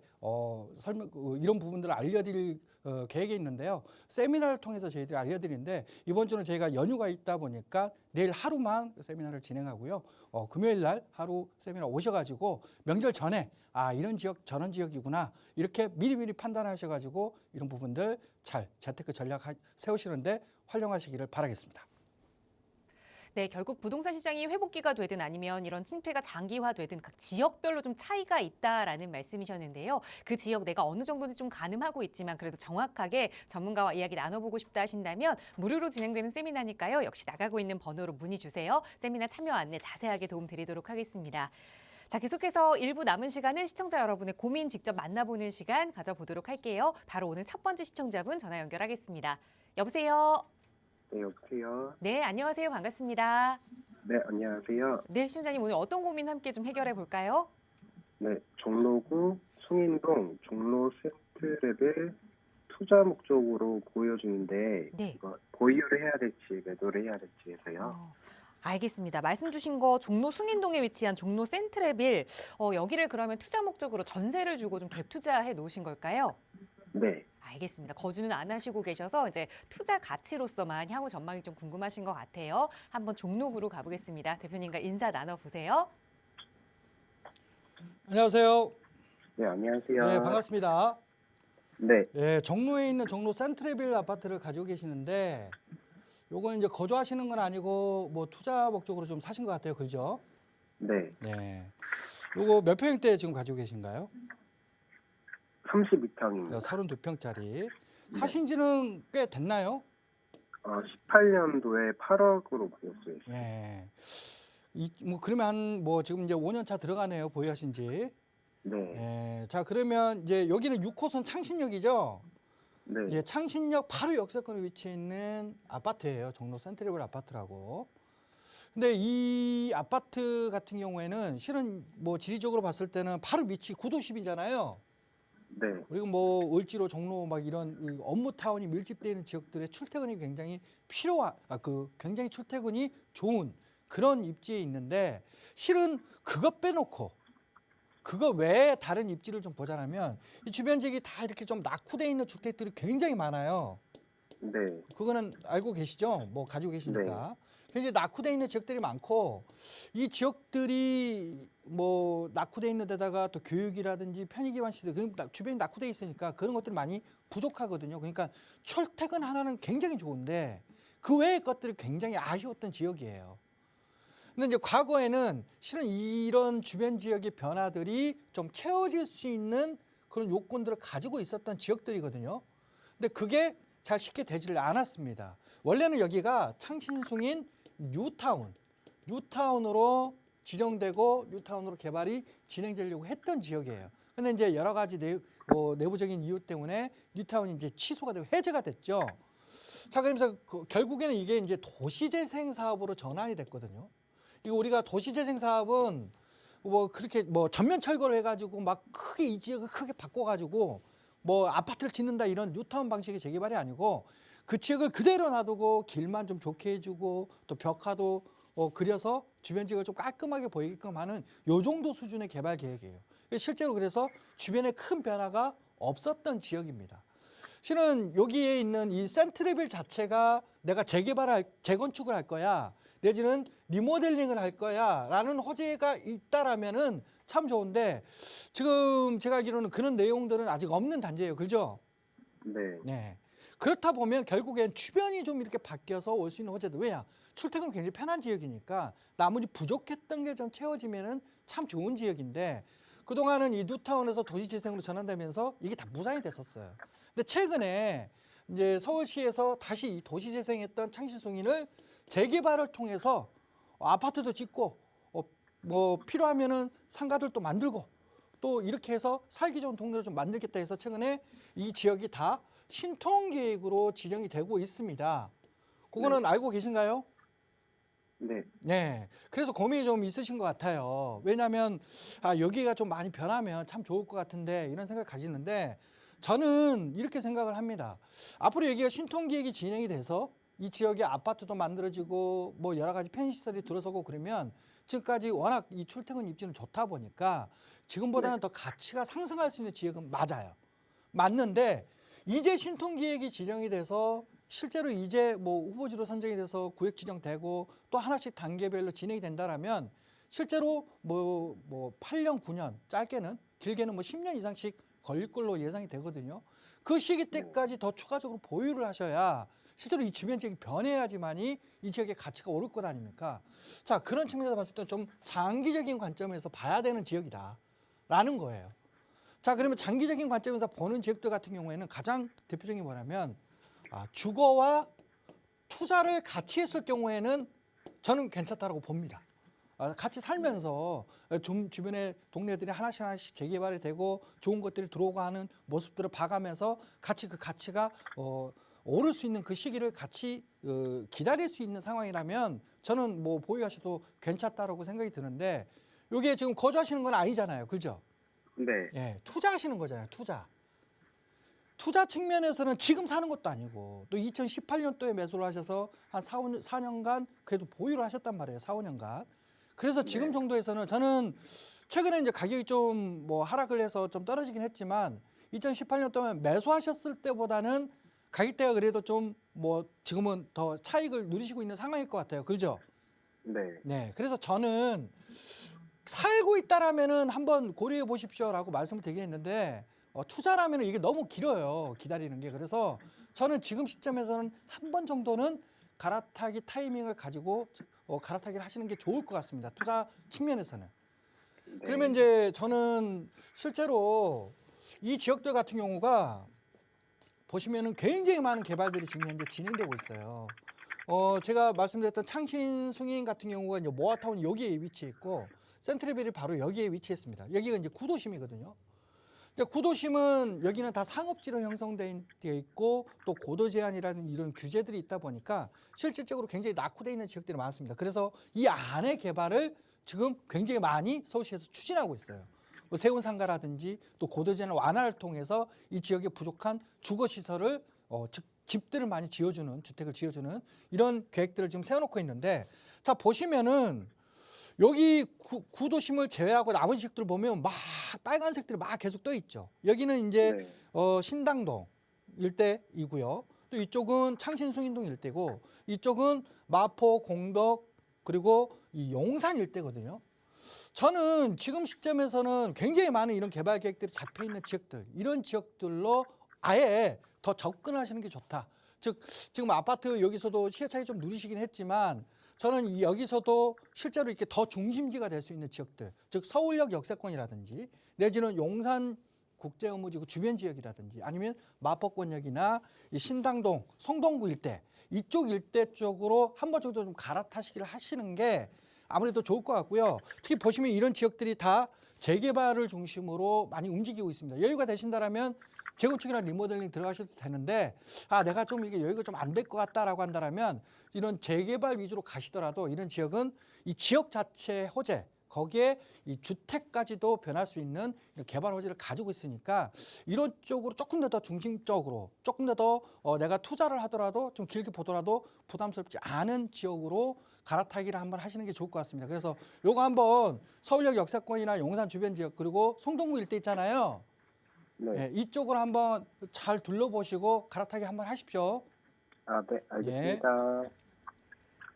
이런 부분들을 알려드릴 계획이 있는데요. 세미나를 통해서 저희들이 알려드리는데 이번 주는 저희가 연휴가 있다 보니까 내일 하루만 세미나를 진행하고요. 금요일 날 하루 세미나 오셔가지고 명절 전에 이런 지역 저런 지역이구나 이렇게 미리미리 판단하셔가지고 이런 부분들 잘 재테크 전략 세우시는데 활용하시기를 바라겠습니다. 네, 결국 부동산 시장이 회복기가 되든 아니면 이런 침체가 장기화되든 각 지역별로 좀 차이가 있다라는 말씀이셨는데요. 그 지역 내가 어느 정도는 좀 가늠하고 있지만 그래도 정확하게 전문가와 이야기 나눠보고 싶다 하신다면 무료로 진행되는 세미나니까요. 역시 나가고 있는 번호로 문의 주세요. 세미나 참여 안내 자세하게 도움 드리도록 하겠습니다. 자, 계속해서 일부 남은 시간은 시청자 여러분의 고민 직접 만나보는 시간 가져보도록 할게요. 바로 오늘 첫 번째 시청자분 전화 연결하겠습니다. 여보세요? 네, 여보세요. 네, 안녕하세요. 반갑습니다. 네, 안녕하세요. 네, 시청자님 오늘 어떤 고민 함께 좀 해결해 볼까요? 네, 종로구 숭인동 종로 센트랩을 투자 목적으로 보유 중인데 네. 이거 보유를 해야 될지 매도를 해야 될지 해서요. 알겠습니다. 말씀 주신 거 종로 숭인동에 위치한 종로 센트레빌 여기를 그러면 투자 목적으로 전세를 주고 좀 갭 투자해 놓으신 걸까요? 네, 알겠습니다. 거주는 안 하시고 계셔서 이제 투자 가치로서만 향후 전망이 좀 궁금하신 것 같아요. 한번 종로구로 가보겠습니다. 대표님과 인사 나눠보세요. 안녕하세요. 네, 안녕하세요. 네, 반갑습니다. 네, 네, 종로에 있는 종로 센트레빌 아파트를 가지고 계시는데 요거는 이제 거주하시는 건 아니고 뭐 투자 목적으로 좀 사신 것 같아요. 그죠? 네, 네. 요거 몇 평대 지금 가지고 계신가요? 32평입니다. 32평짜리. 사신 지는 꽤 됐나요? 18년도에 8억으로 보였어요. 네. 뭐 그러면 한 뭐 지금 이제 5년 차 들어가네요. 보유하신 지. 네, 네. 자, 그러면 이제 여기는 6호선 창신역이죠? 네, 예, 창신역 바로 역세권에 위치해 있는 아파트예요. 종로 센트레빌 아파트라고. 근데 이 아파트 같은 경우에는 실은 뭐 지리적으로 봤을 때는 바로 밑이 구도심이잖아요. 네, 그리고 뭐 을지로 종로 막 이런 업무 타운이 밀집되어 있는 지역들의 출퇴근이 굉장히 굉장히 출퇴근이 좋은 그런 입지에 있는데 실은 그거 빼놓고 그거 외에 다른 입지를 좀 보자면 이 주변 지역이 다 이렇게 좀 낙후되어 있는 주택들이 굉장히 많아요. 네, 그거는 알고 계시죠? 뭐 가지고 계시니까. 굉장히 낙후되어 있는 지역들이 많고 이 지역들이 뭐 낙후되어 있는 데다가 또 교육이라든지 편의기반 시설 주변이 낙후되어 있으니까 그런 것들이 많이 부족하거든요. 그러니까 출퇴근 하나는 굉장히 좋은데 그 외의 것들이 굉장히 아쉬웠던 지역이에요. 근데 이제 과거에는 실은 이런 주변 지역의 변화들이 좀 채워질 수 있는 그런 요건들을 가지고 있었던 지역들이거든요. 근데 그게 잘 쉽게 되지를 않았습니다. 원래는 여기가 창신숭인 뉴타운으로 지정되고 뉴타운으로 개발이 진행되려고 했던 지역이에요. 근데 이제 여러 가지 내부적인 이유 때문에 뉴타운이 이제 취소가 되고 해제가 됐죠. 자, 그러면서 결국에는 이게 이제 도시재생 사업으로 전환이 됐거든요. 이거 우리가 도시재생 사업은 뭐 그렇게 뭐 전면 철거를 해가지고 막 크게 이 지역을 크게 바꿔가지고 뭐 아파트를 짓는다 이런 뉴타운 방식의 재개발이 아니고 그 지역을 그대로 놔두고 길만 좀 좋게 해주고 또 벽화도 그려서 주변 지역을 좀 깔끔하게 보이게끔 하는 요 정도 수준의 개발 계획이에요. 실제로 그래서 주변에 큰 변화가 없었던 지역입니다. 실은 여기에 있는 이 센트레빌 자체가 내가 재건축을 할 거야, 내지는 리모델링을 할 거야 라는 호재가 있다라면은 참 좋은데 지금 제가 알기로는 그런 내용들은 아직 없는 단지예요. 그죠? 네. 네. 그렇다 보면 결국엔 주변이 좀 이렇게 바뀌어서 올 수 있는 호재도, 왜냐? 출퇴근은 굉장히 편한 지역이니까 나머지 부족했던 게 좀 채워지면은 참 좋은 지역인데 그동안은 이 뉴타운에서 도시재생으로 전환되면서 이게 다 무산이 됐었어요. 근데 최근에 이제 서울시에서 다시 이 도시재생했던 창신송인을 재개발을 통해서 아파트도 짓고 뭐 필요하면은 상가들도 만들고 또 이렇게 해서 살기 좋은 동네를 좀 만들겠다 해서 최근에 이 지역이 다 신통계획으로 지정이 되고 있습니다. 그거는 알고 계신가요? 네. 네. 그래서 고민이 좀 있으신 것 같아요. 왜냐하면 여기가 좀 많이 변하면 참 좋을 것 같은데 이런 생각 가지는데 저는 이렇게 생각을 합니다. 앞으로 여기가 신통기획이 진행이 돼서 이 지역에 아파트도 만들어지고 뭐 여러 가지 편의시설이 들어서고 그러면 지금까지 워낙 이 출퇴근 입지는 좋다 보니까 지금보다는 더 가치가 상승할 수 있는 지역은 맞아요. 맞는데 이제 신통기획이 지정이 돼서 실제로 이제 뭐 후보지로 선정이 돼서 구역 지정되고 또 하나씩 단계별로 진행이 된다라면 실제로 뭐 8년, 9년, 짧게는 길게는 뭐 10년 이상씩 걸릴 걸로 예상이 되거든요. 그 시기 때까지 더 추가적으로 보유를 하셔야 실제로 이 주변 지역이 변해야지만이 이 지역의 가치가 오를 것 아닙니까? 자, 그런 측면에서 봤을 때 좀 장기적인 관점에서 봐야 되는 지역이다라는 거예요. 자, 그러면 장기적인 관점에서 보는 지역들 같은 경우에는 가장 대표적인 게 뭐냐면 주거와 투자를 같이 했을 경우에는 저는 괜찮다라고 봅니다. 같이 살면서 좀 주변의 동네들이 하나씩 재개발이 되고 좋은 것들이 들어오고 하는 모습들을 봐가면서 같이 그 가치가 오를 수 있는 그 시기를 같이 기다릴 수 있는 상황이라면 저는 뭐 보유하셔도 괜찮다라고 생각이 드는데 이게 지금 거주하시는 건 아니잖아요. 그죠? 네. 예, 투자하시는 거잖아요. 투자 측면에서는 지금 사는 것도 아니고 또 2018년도에 매수를 하셔서 한 4년간 그래도 보유를 하셨단 말이에요. 4, 5년간. 그래서 지금 정도에서는 저는 최근에 이제 가격이 좀 뭐 하락을 해서 좀 떨어지긴 했지만 2018년도에 매수하셨을 때보다는 가격대가 그래도 좀 뭐 지금은 더 차익을 누리시고 있는 상황일 것 같아요. 그죠? 네. 네. 그래서 저는 살고 있다라면은 한번 고려해 보십시오라고 말씀을 드리겠는데 투자라면 이게 너무 길어요. 기다리는 게. 그래서 저는 지금 시점에서는 한 번 정도는 갈아타기 타이밍을 가지고 갈아타기를 하시는 게 좋을 것 같습니다. 투자 측면에서는. 네. 그러면 이제 저는 실제로 이 지역들 같은 경우가 보시면은 굉장히 많은 개발들이 지금 현재 진행되고 있어요. 제가 말씀드렸던 창신숭인 같은 경우가 이제 모아타운 여기에 위치해 있고 센트레빌이 바로 여기에 위치했습니다. 여기가 이제 구도심이거든요. 구도심은 여기는 다 상업지로 형성되어 있고 또 고도 제한이라는 이런 규제들이 있다 보니까 실질적으로 굉장히 낙후되어 있는 지역들이 많습니다. 그래서 이 안의 개발을 지금 굉장히 많이 서울시에서 추진하고 있어요. 뭐 세운상가라든지 또 고도 제한 완화를 통해서 이 지역에 부족한 주거시설을 즉 집들을 많이 지어주는, 주택을 지어주는 이런 계획들을 지금 세워놓고 있는데 자 보시면은 여기 구도심을 제외하고 나머지 지역들 보면 막 빨간색들이 막 계속 떠 있죠. 여기는 이제 네. 신당동 일대이고요. 또 이쪽은 창신숭인동 일대고 이쪽은 마포, 공덕 그리고 이 용산 일대거든요. 저는 지금 시점에서는 굉장히 많은 이런 개발 계획들이 잡혀 있는 지역들, 이런 지역들로 아예 더 접근하시는 게 좋다. 즉 지금 아파트 여기서도 시세 차익 좀 누리시긴 했지만 저는 여기서도 실제로 이렇게 더 중심지가 될 수 있는 지역들, 즉 서울역 역세권이라든지 내지는 용산 국제업무지구 주변 지역이라든지 아니면 마포권역이나 이 신당동, 성동구 일대 이쪽 일대 쪽으로 한 번 정도 좀 갈아타시기를 하시는 게 아무래도 좋을 것 같고요. 특히 보시면 이런 지역들이 다 재개발을 중심으로 많이 움직이고 있습니다. 여유가 되신다라면 재건축이나 리모델링 들어가셔도 되는데 내가 좀 이게 여유가 좀 안 될 것 같다라고 한다라면 이런 재개발 위주로 가시더라도 이런 지역은 이 지역 자체의 호재, 거기에 이 주택까지도 변할 수 있는 이런 개발 호재를 가지고 있으니까 이런 쪽으로 조금 더 중심적으로 조금 더 내가 투자를 하더라도 좀 길게 보더라도 부담스럽지 않은 지역으로 갈아타기를 한번 하시는 게 좋을 것 같습니다. 그래서 요거 한번 서울역 역세권이나 용산 주변 지역 그리고 송동구 일대 있잖아요. 네. 예, 이쪽으로 한번 잘 둘러보시고 갈아타기 한번 하십시오. 아, 네, 알겠습니다.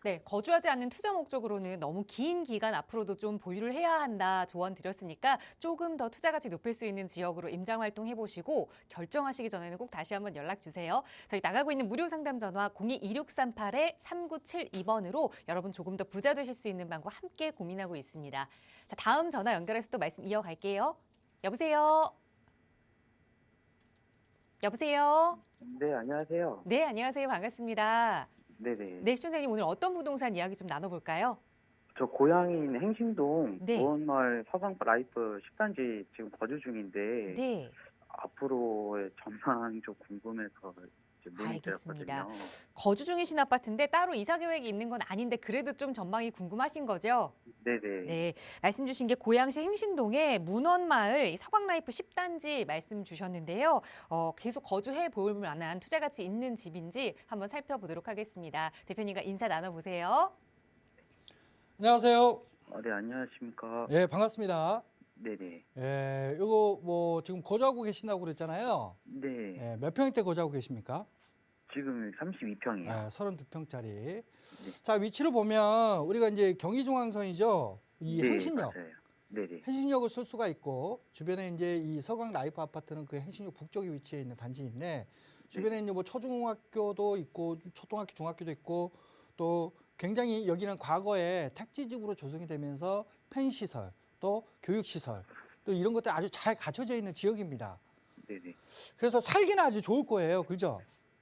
네, 거주하지 않는 투자 목적으로는 너무 긴 기간 앞으로도 좀 보유를 해야 한다 조언 드렸으니까 조금 더 투자 가치 높일 수 있는 지역으로 임장 활동해 보시고 결정하시기 전에는 꼭 다시 한번 연락 주세요. 저희 나가고 있는 무료 상담 전화 02-2638-3972번으로 여러분 조금 더 부자 되실 수 있는 방법 함께 고민하고 있습니다. 자, 다음 전화 연결해서 또 말씀 이어갈게요. 여보세요. 여보세요. 네, 안녕하세요. 네, 안녕하세요. 반갑습니다. 네네. 네, 시청자님 오늘 어떤 부동산 이야기 좀 나눠볼까요? 저 고향인 행신동 네. 보원마을 서강라이프 10단지 지금 거주 중인데 네. 앞으로의 전망이 좀 궁금해서 이제 문의드렸거든요. 알겠습니다. 거주 중이신 아파트인데 따로 이사 계획이 있는 건 아닌데 그래도 좀 전망이 궁금하신 거죠? 네네. 네, 말씀 주신 게 고양시 행신동의 문원마을 서광라이프 10단지 말씀 주셨는데요. 계속 거주해 볼 만한 투자 가치 있는 집인지 한번 살펴보도록 하겠습니다. 대표님과 인사 나눠보세요. 안녕하세요. 네, 안녕하십니까. 예, 반갑습니다. 네네. 예, 이거 뭐 지금 거주하고 계신다고 그랬잖아요. 네. 예, 몇 평대 거주하고 계십니까? 지금 32평이요. 예, 32평짜리. 자, 위치를 보면 우리가 이제 경의중앙선이죠. 이 네, 행신역. 맞아요. 네네. 행신역을 쓸 수가 있고 주변에 이제 이 서강 라이프 아파트는 그 행신역 북쪽에 위치해 있는 단지인데 주변에 이제 뭐 초중학교도 있고 초등학교, 중학교도 있고 또 굉장히 여기는 과거에 택지집으로 조성이 되면서 펜시설 또 교육시설 또 이런 것들이 아주 잘 갖춰져 있는 지역입니다. 네네. 그래서 살기는 아주 좋을 거예요. 그죠?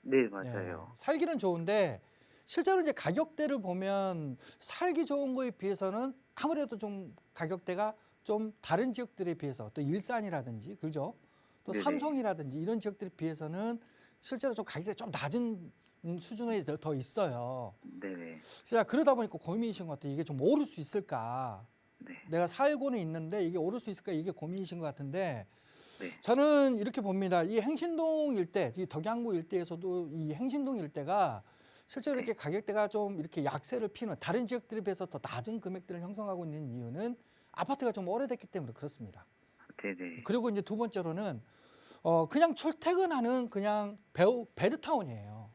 네, 맞아요. 예, 살기는 좋은데 실제로 이제 가격대를 보면 살기 좋은 거에 비해서는 아무래도 좀 가격대가 좀 다른 지역들에 비해서 또 일산이라든지 그죠? 또 네네. 삼성이라든지 이런 지역들에 비해서는 실제로 좀 가격대가 좀 낮은 수준에 더 있어요. 네네. 자, 그러다 보니까 고민이신 것 같아요. 이게 좀 오를 수 있을까? 네. 내가 살고는 있는데 이게 오를 수 있을까? 이게 고민이신 것 같은데 네. 저는 이렇게 봅니다. 이 행신동 일대, 이 덕양구 일대에서도 이 행신동 일대가 실제로 이렇게 가격대가 좀 이렇게 약세를 피는 다른 지역들에 비해서 더 낮은 금액들을 형성하고 있는 이유는 아파트가 좀 오래됐기 때문에 그렇습니다. 네네. 그리고 이제 두 번째로는 그냥 출퇴근하는 그냥 베드타운이에요.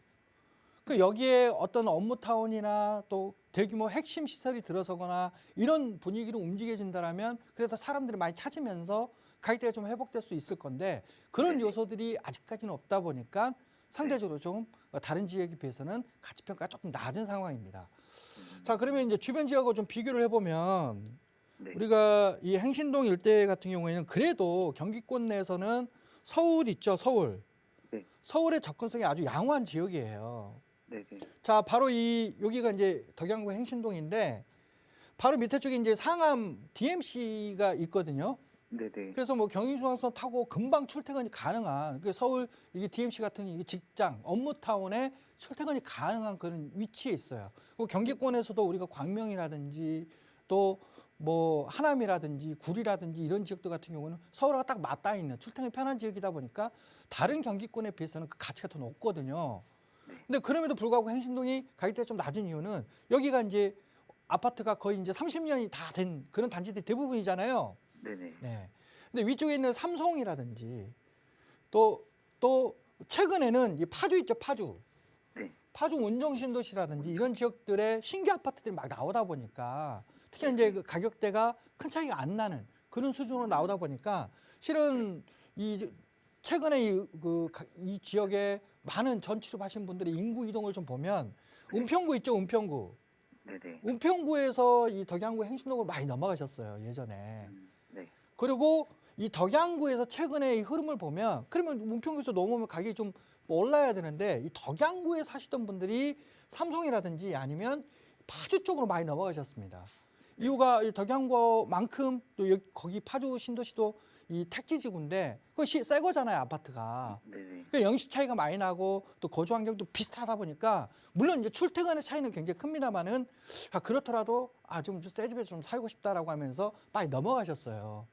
그 여기에 어떤 업무타운이나 또 대규모 핵심 시설이 들어서거나 이런 분위기로 움직여진다라면 그래도 사람들이 많이 찾으면서 가격대가 좀 회복될 수 있을 건데 그런 네. 요소들이 아직까지는 없다 보니까 상대적으로 좀 다른 지역에 비해서는 가치평가가 조금 낮은 상황입니다. 자, 그러면 이제 주변 지역하고 좀 비교를 해보면 네. 우리가 이 행신동 일대 같은 경우에는 그래도 경기권 내에서는 서울 있죠, 서울. 네. 서울의 접근성이 아주 양호한 지역이에요. 네네. 자, 바로 여기가 이제 덕양구 행신동인데 바로 밑에 쪽에 이제 상암 DMC가 있거든요. 네네. 그래서 뭐 경인중앙선 타고 금방 출퇴근이 가능한 그 서울 이게 DMC 같은 이게 직장 업무타운에 출퇴근이 가능한 그런 위치에 있어요. 그 경기권에서도 우리가 광명이라든지 또 뭐 하남이라든지 구리라든지 이런 지역들 같은 경우는 서울하고 딱 맞닿아 있는 출퇴근이 편한 지역이다 보니까 다른 경기권에 비해서는 그 가치가 더 높거든요. 근데 그럼에도 불구하고 행신동이 가격대가 좀 낮은 이유는 여기가 이제 아파트가 거의 이제 30년이 다 된 그런 단지들이 대부분이잖아요. 네네. 네. 근데 위쪽에 있는 삼성이라든지 또 최근에는 이 파주 있죠, 파주. 네. 파주 운정신도시라든지 이런 지역들의 신규 아파트들이 막 나오다 보니까 특히 이제 그 가격대가 큰 차이가 안 나는 그런 수준으로 나오다 보니까 실은 이 최근에 이 지역에 많은 전취업하신 분들의 인구 이동을 좀 보면 은평구 있죠, 은평구. 네네. 은평구에서 이 덕양구 행신동으로 많이 넘어가셨어요, 예전에. 네. 그리고 이 덕양구에서 최근에 이 흐름을 보면 그러면 은평구에서 넘어오면 가격이 좀 올라야 되는데 이 덕양구에 사시던 분들이 삼성이라든지 아니면 파주 쪽으로 많이 넘어가셨습니다. 이유가 이 덕양구만큼 또 여기 거기 파주 신도시도 이 택지지구인데 그거 새 거잖아요, 아파트가. 네네. 그 영시 차이가 많이 나고 또 거주 환경도 비슷하다 보니까 물론 이제 출퇴근의 차이는 굉장히 큽니다만은 그렇더라도 좀 새 집에서 좀 살고 싶다라고 하면서 빨리 넘어가셨어요.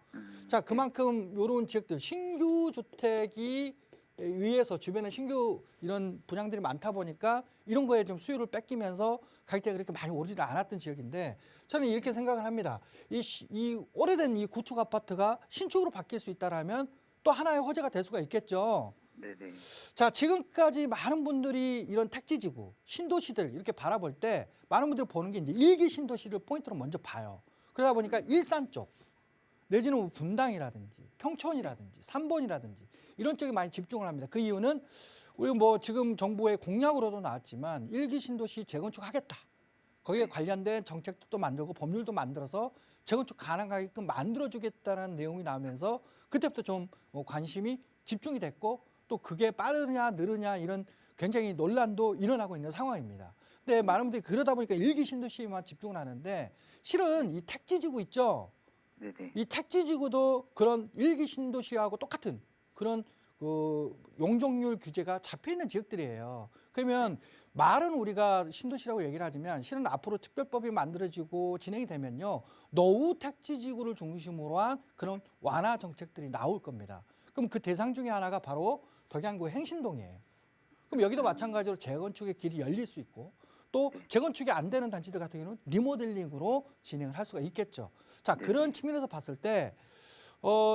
자, 그만큼 이런 지역들 신규 주택이 위에서 주변에 신규 이런 분양들이 많다 보니까 이런 거에 좀 수요를 뺏기면서 가격대가 그렇게 많이 오르지 않았던 지역인데 저는 이렇게 생각을 합니다. 이 오래된 이 구축 아파트가 신축으로 바뀔 수 있다라면 또 하나의 호재가 될 수가 있겠죠. 네네. 자, 지금까지 많은 분들이 이런 택지지구, 신도시들 이렇게 바라볼 때 많은 분들이 보는 게 이제 일기 신도시를 포인트로 먼저 봐요. 그러다 보니까 일산 쪽 내지는 뭐 분당이라든지 평촌이라든지 삼본이라든지 이런 쪽에 많이 집중을 합니다. 그 이유는 우리 뭐 지금 정부의 공약으로도 나왔지만 일기 신도시 재건축하겠다. 거기에 관련된 정책도 만들고 법률도 만들어서 재건축 가능하게끔 만들어주겠다는 내용이 나오면서 그때부터 좀 관심이 집중이 됐고 또 그게 빠르냐 느르냐 이런 굉장히 논란도 일어나고 있는 상황입니다. 근데 많은 분들이 그러다 보니까 일기 신도시에만 집중을 하는데 실은 이 택지지구 있죠. 네네. 이 택지지구도 그런 일기 신도시하고 똑같은 그런 그 용적률 규제가 잡혀 있는 지역들이에요. 그러면 말은 우리가 신도시라고 얘기를 하지만 실은 앞으로 특별법이 만들어지고 진행이 되면요 노후 택지지구를 중심으로 한 그런 완화 정책들이 나올 겁니다. 그럼 그 대상 중에 하나가 바로 덕양구 행신동이에요. 그럼 여기도 마찬가지로 재건축의 길이 열릴 수 있고 또 재건축이 안 되는 단지들 같은 경우는 리모델링으로 진행을 할 수가 있겠죠. 자, 그런 측면에서 봤을 때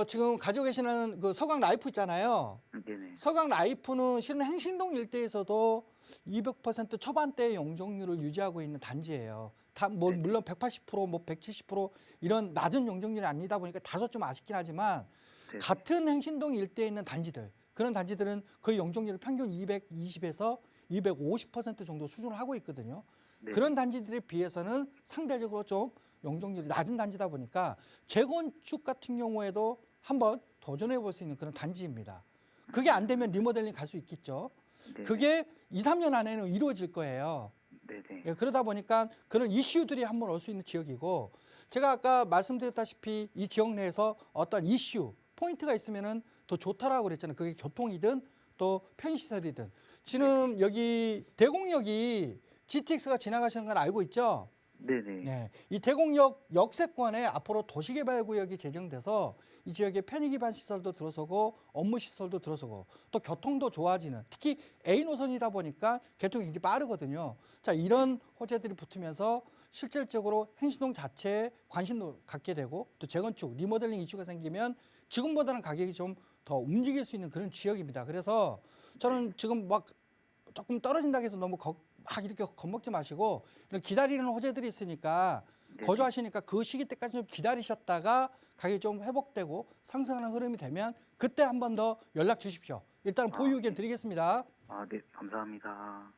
지금 가지고 계시는 그 서강 라이프 있잖아요. 네네. 서강 라이프는 실은 행신동 일대에서도 200% 초반대의 용적률을 유지하고 있는 단지예요. 물론 180%, 뭐 170% 이런 낮은 용적률이 아니다 보니까 다소 좀 아쉽긴 하지만 네네. 같은 행신동 일대에 있는 단지들, 그런 단지들은 거의 용적률을 평균 220에서 250% 정도 수준을 하고 있거든요. 네. 그런 단지들에 비해서는 상대적으로 좀 용적률이 낮은 단지다 보니까 재건축 같은 경우에도 한번 도전해 볼 수 있는 그런 단지입니다. 그게 안 되면 리모델링 갈 수 있겠죠. 네네. 그게 2, 3년 안에는 이루어질 거예요. 네네. 예, 그러다 보니까 그런 이슈들이 한번 올 수 있는 지역이고 제가 아까 말씀드렸다시피 이 지역 내에서 어떤 이슈, 포인트가 있으면은 더 좋다라고 그랬잖아요. 그게 교통이든 또 편의시설이든. 지금 여기 대곡역이 GTX가 지나가시는 건 알고 있죠? 네네. 네, 이 대곡역 역세권에 앞으로 도시개발구역이 제정돼서 이 지역에 편의기반 시설도 들어서고 업무 시설도 들어서고 또 교통도 좋아지는 특히 A 노선이다 보니까 교통이 굉장히 빠르거든요. 자, 이런 호재들이 붙으면서 실질적으로 행신동 자체에 관심도 갖게 되고 또 재건축, 리모델링 이슈가 생기면 지금보다는 가격이 좀 더 움직일 수 있는 그런 지역입니다. 그래서 저는 지금 막 조금 떨어진다고 해서 너무 막 이렇게 겁먹지 마시고 이런 기다리는 호재들이 있으니까 네네. 거주하시니까 그 시기 때까지 좀 기다리셨다가 가격이 좀 회복되고 상승하는 흐름이 되면 그때 한 번 더 연락 주십시오. 일단 보유 의견 드리겠습니다. 네. 감사합니다.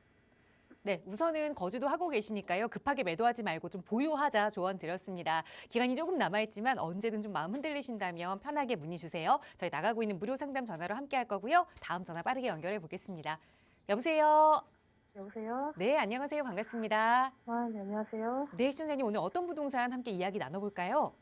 네, 우선은 거주도 하고 계시니까요. 급하게 매도하지 말고 좀 보유하자 조언 드렸습니다. 기간이 조금 남아있지만 언제든 좀 마음 흔들리신다면 편하게 문의 주세요. 저희 나가고 있는 무료 상담 전화로 함께 할 거고요. 다음 전화 빠르게 연결해 보겠습니다. 여보세요? 여보세요? 네, 안녕하세요. 반갑습니다. 네, 안녕하세요. 네, 시청자님 오늘 어떤 부동산 함께 이야기 나눠볼까요?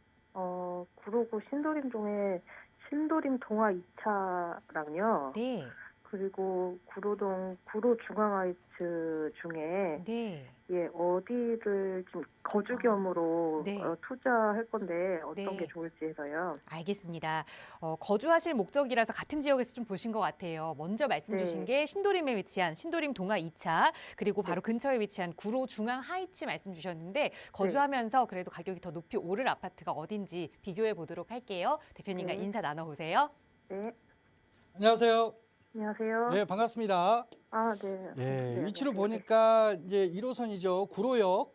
구로구 신도림동에 신도림 동화 2차랑요. 네, 그리고 구로동 구로 중앙하이츠 중에 네. 어디를 좀 거주 겸으로 네. 투자할 건데 어떤 네. 게 좋을지 해서요. 알겠습니다. 거주하실 목적이라서 같은 지역에서 좀 보신 것 같아요. 먼저 말씀 네. 주신 게 신도림에 위치한 신도림 동화 2차 그리고 바로 근처에 위치한 구로 중앙 하이츠 말씀 주셨는데 거주하면서 그래도 가격이 더 높이 오를 아파트가 어딘지 비교해 보도록 할게요. 대표님과 네. 인사 나눠보세요. 네, 안녕하세요. 안녕하세요. 네, 반갑습니다. 네. 예, 네, 위치를 안녕하세요. 보니까 이제 1호선이죠. 구로역.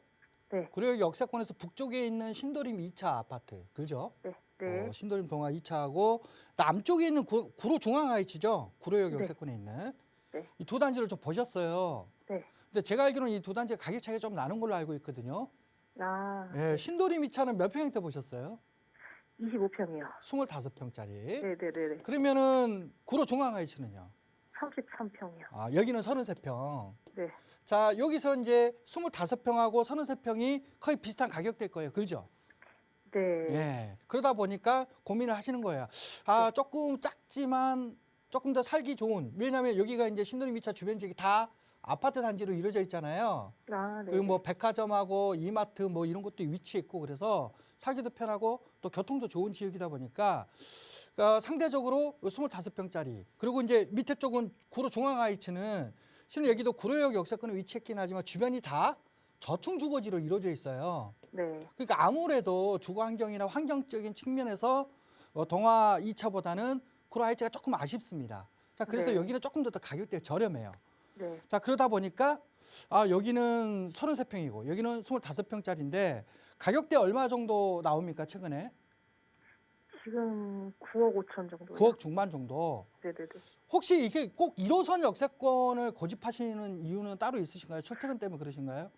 네. 구로역 역세권에서 북쪽에 있는 신도림 2차 아파트. 그죠? 네, 네, 신도림 동화 2차하고 남쪽에 있는 구로 중앙 하이츠죠. 구로역 네. 역세권에 있는. 네. 이 두 단지를 좀 보셨어요. 네. 근데 제가 알기로는 이 두 단지가 가격 차이가 좀 나는 걸로 알고 있거든요. 네. 신도림 2차는 몇 평대 보셨어요? 25평이요. 25평짜리. 네, 네, 네, 네. 그러면은 구로 중앙 하이츠는요? 33평이요. 여기는 33평. 네. 자, 여기서 이제 25평하고 33평이 거의 비슷한 가격대일 거예요. 그죠? 네. 예. 그러다 보니까 고민을 하시는 거예요. 아, 조금 작지만 조금 더 살기 좋은. 왜냐하면 여기가 이제 신도림 2차 주변 지역이 다 아파트 단지로 이루어져 있잖아요. 아, 네. 그리고 뭐 백화점하고 이마트 뭐 이런 것도 위치해 있고 그래서 살기도 편하고 또 교통도 좋은 지역이다 보니까 상대적으로 25평짜리 그리고 이제 밑에 쪽은 구로 중앙하이츠는 실은 여기도 구로역 역세권에 위치했긴 하지만 주변이 다 저층 주거지로 이루어져 있어요. 네. 그러니까 아무래도 주거 환경이나 환경적인 측면에서 동화 2차보다는 구로 하이츠가 조금 아쉽습니다. 자, 그래서 네. 여기는 조금 더 가격대가 저렴해요. 네. 자, 그러다 보니까 여기는 33평이고 여기는 25평짜리인데 가격대 얼마 정도 나옵니까, 최근에? 지금 9억 5천 정도. 9억 중반 정도. 네네네. 혹시 이게 꼭 1호선 역세권을 고집하시는 이유는 따로 있으신가요? 출퇴근 때문에 그러신가요?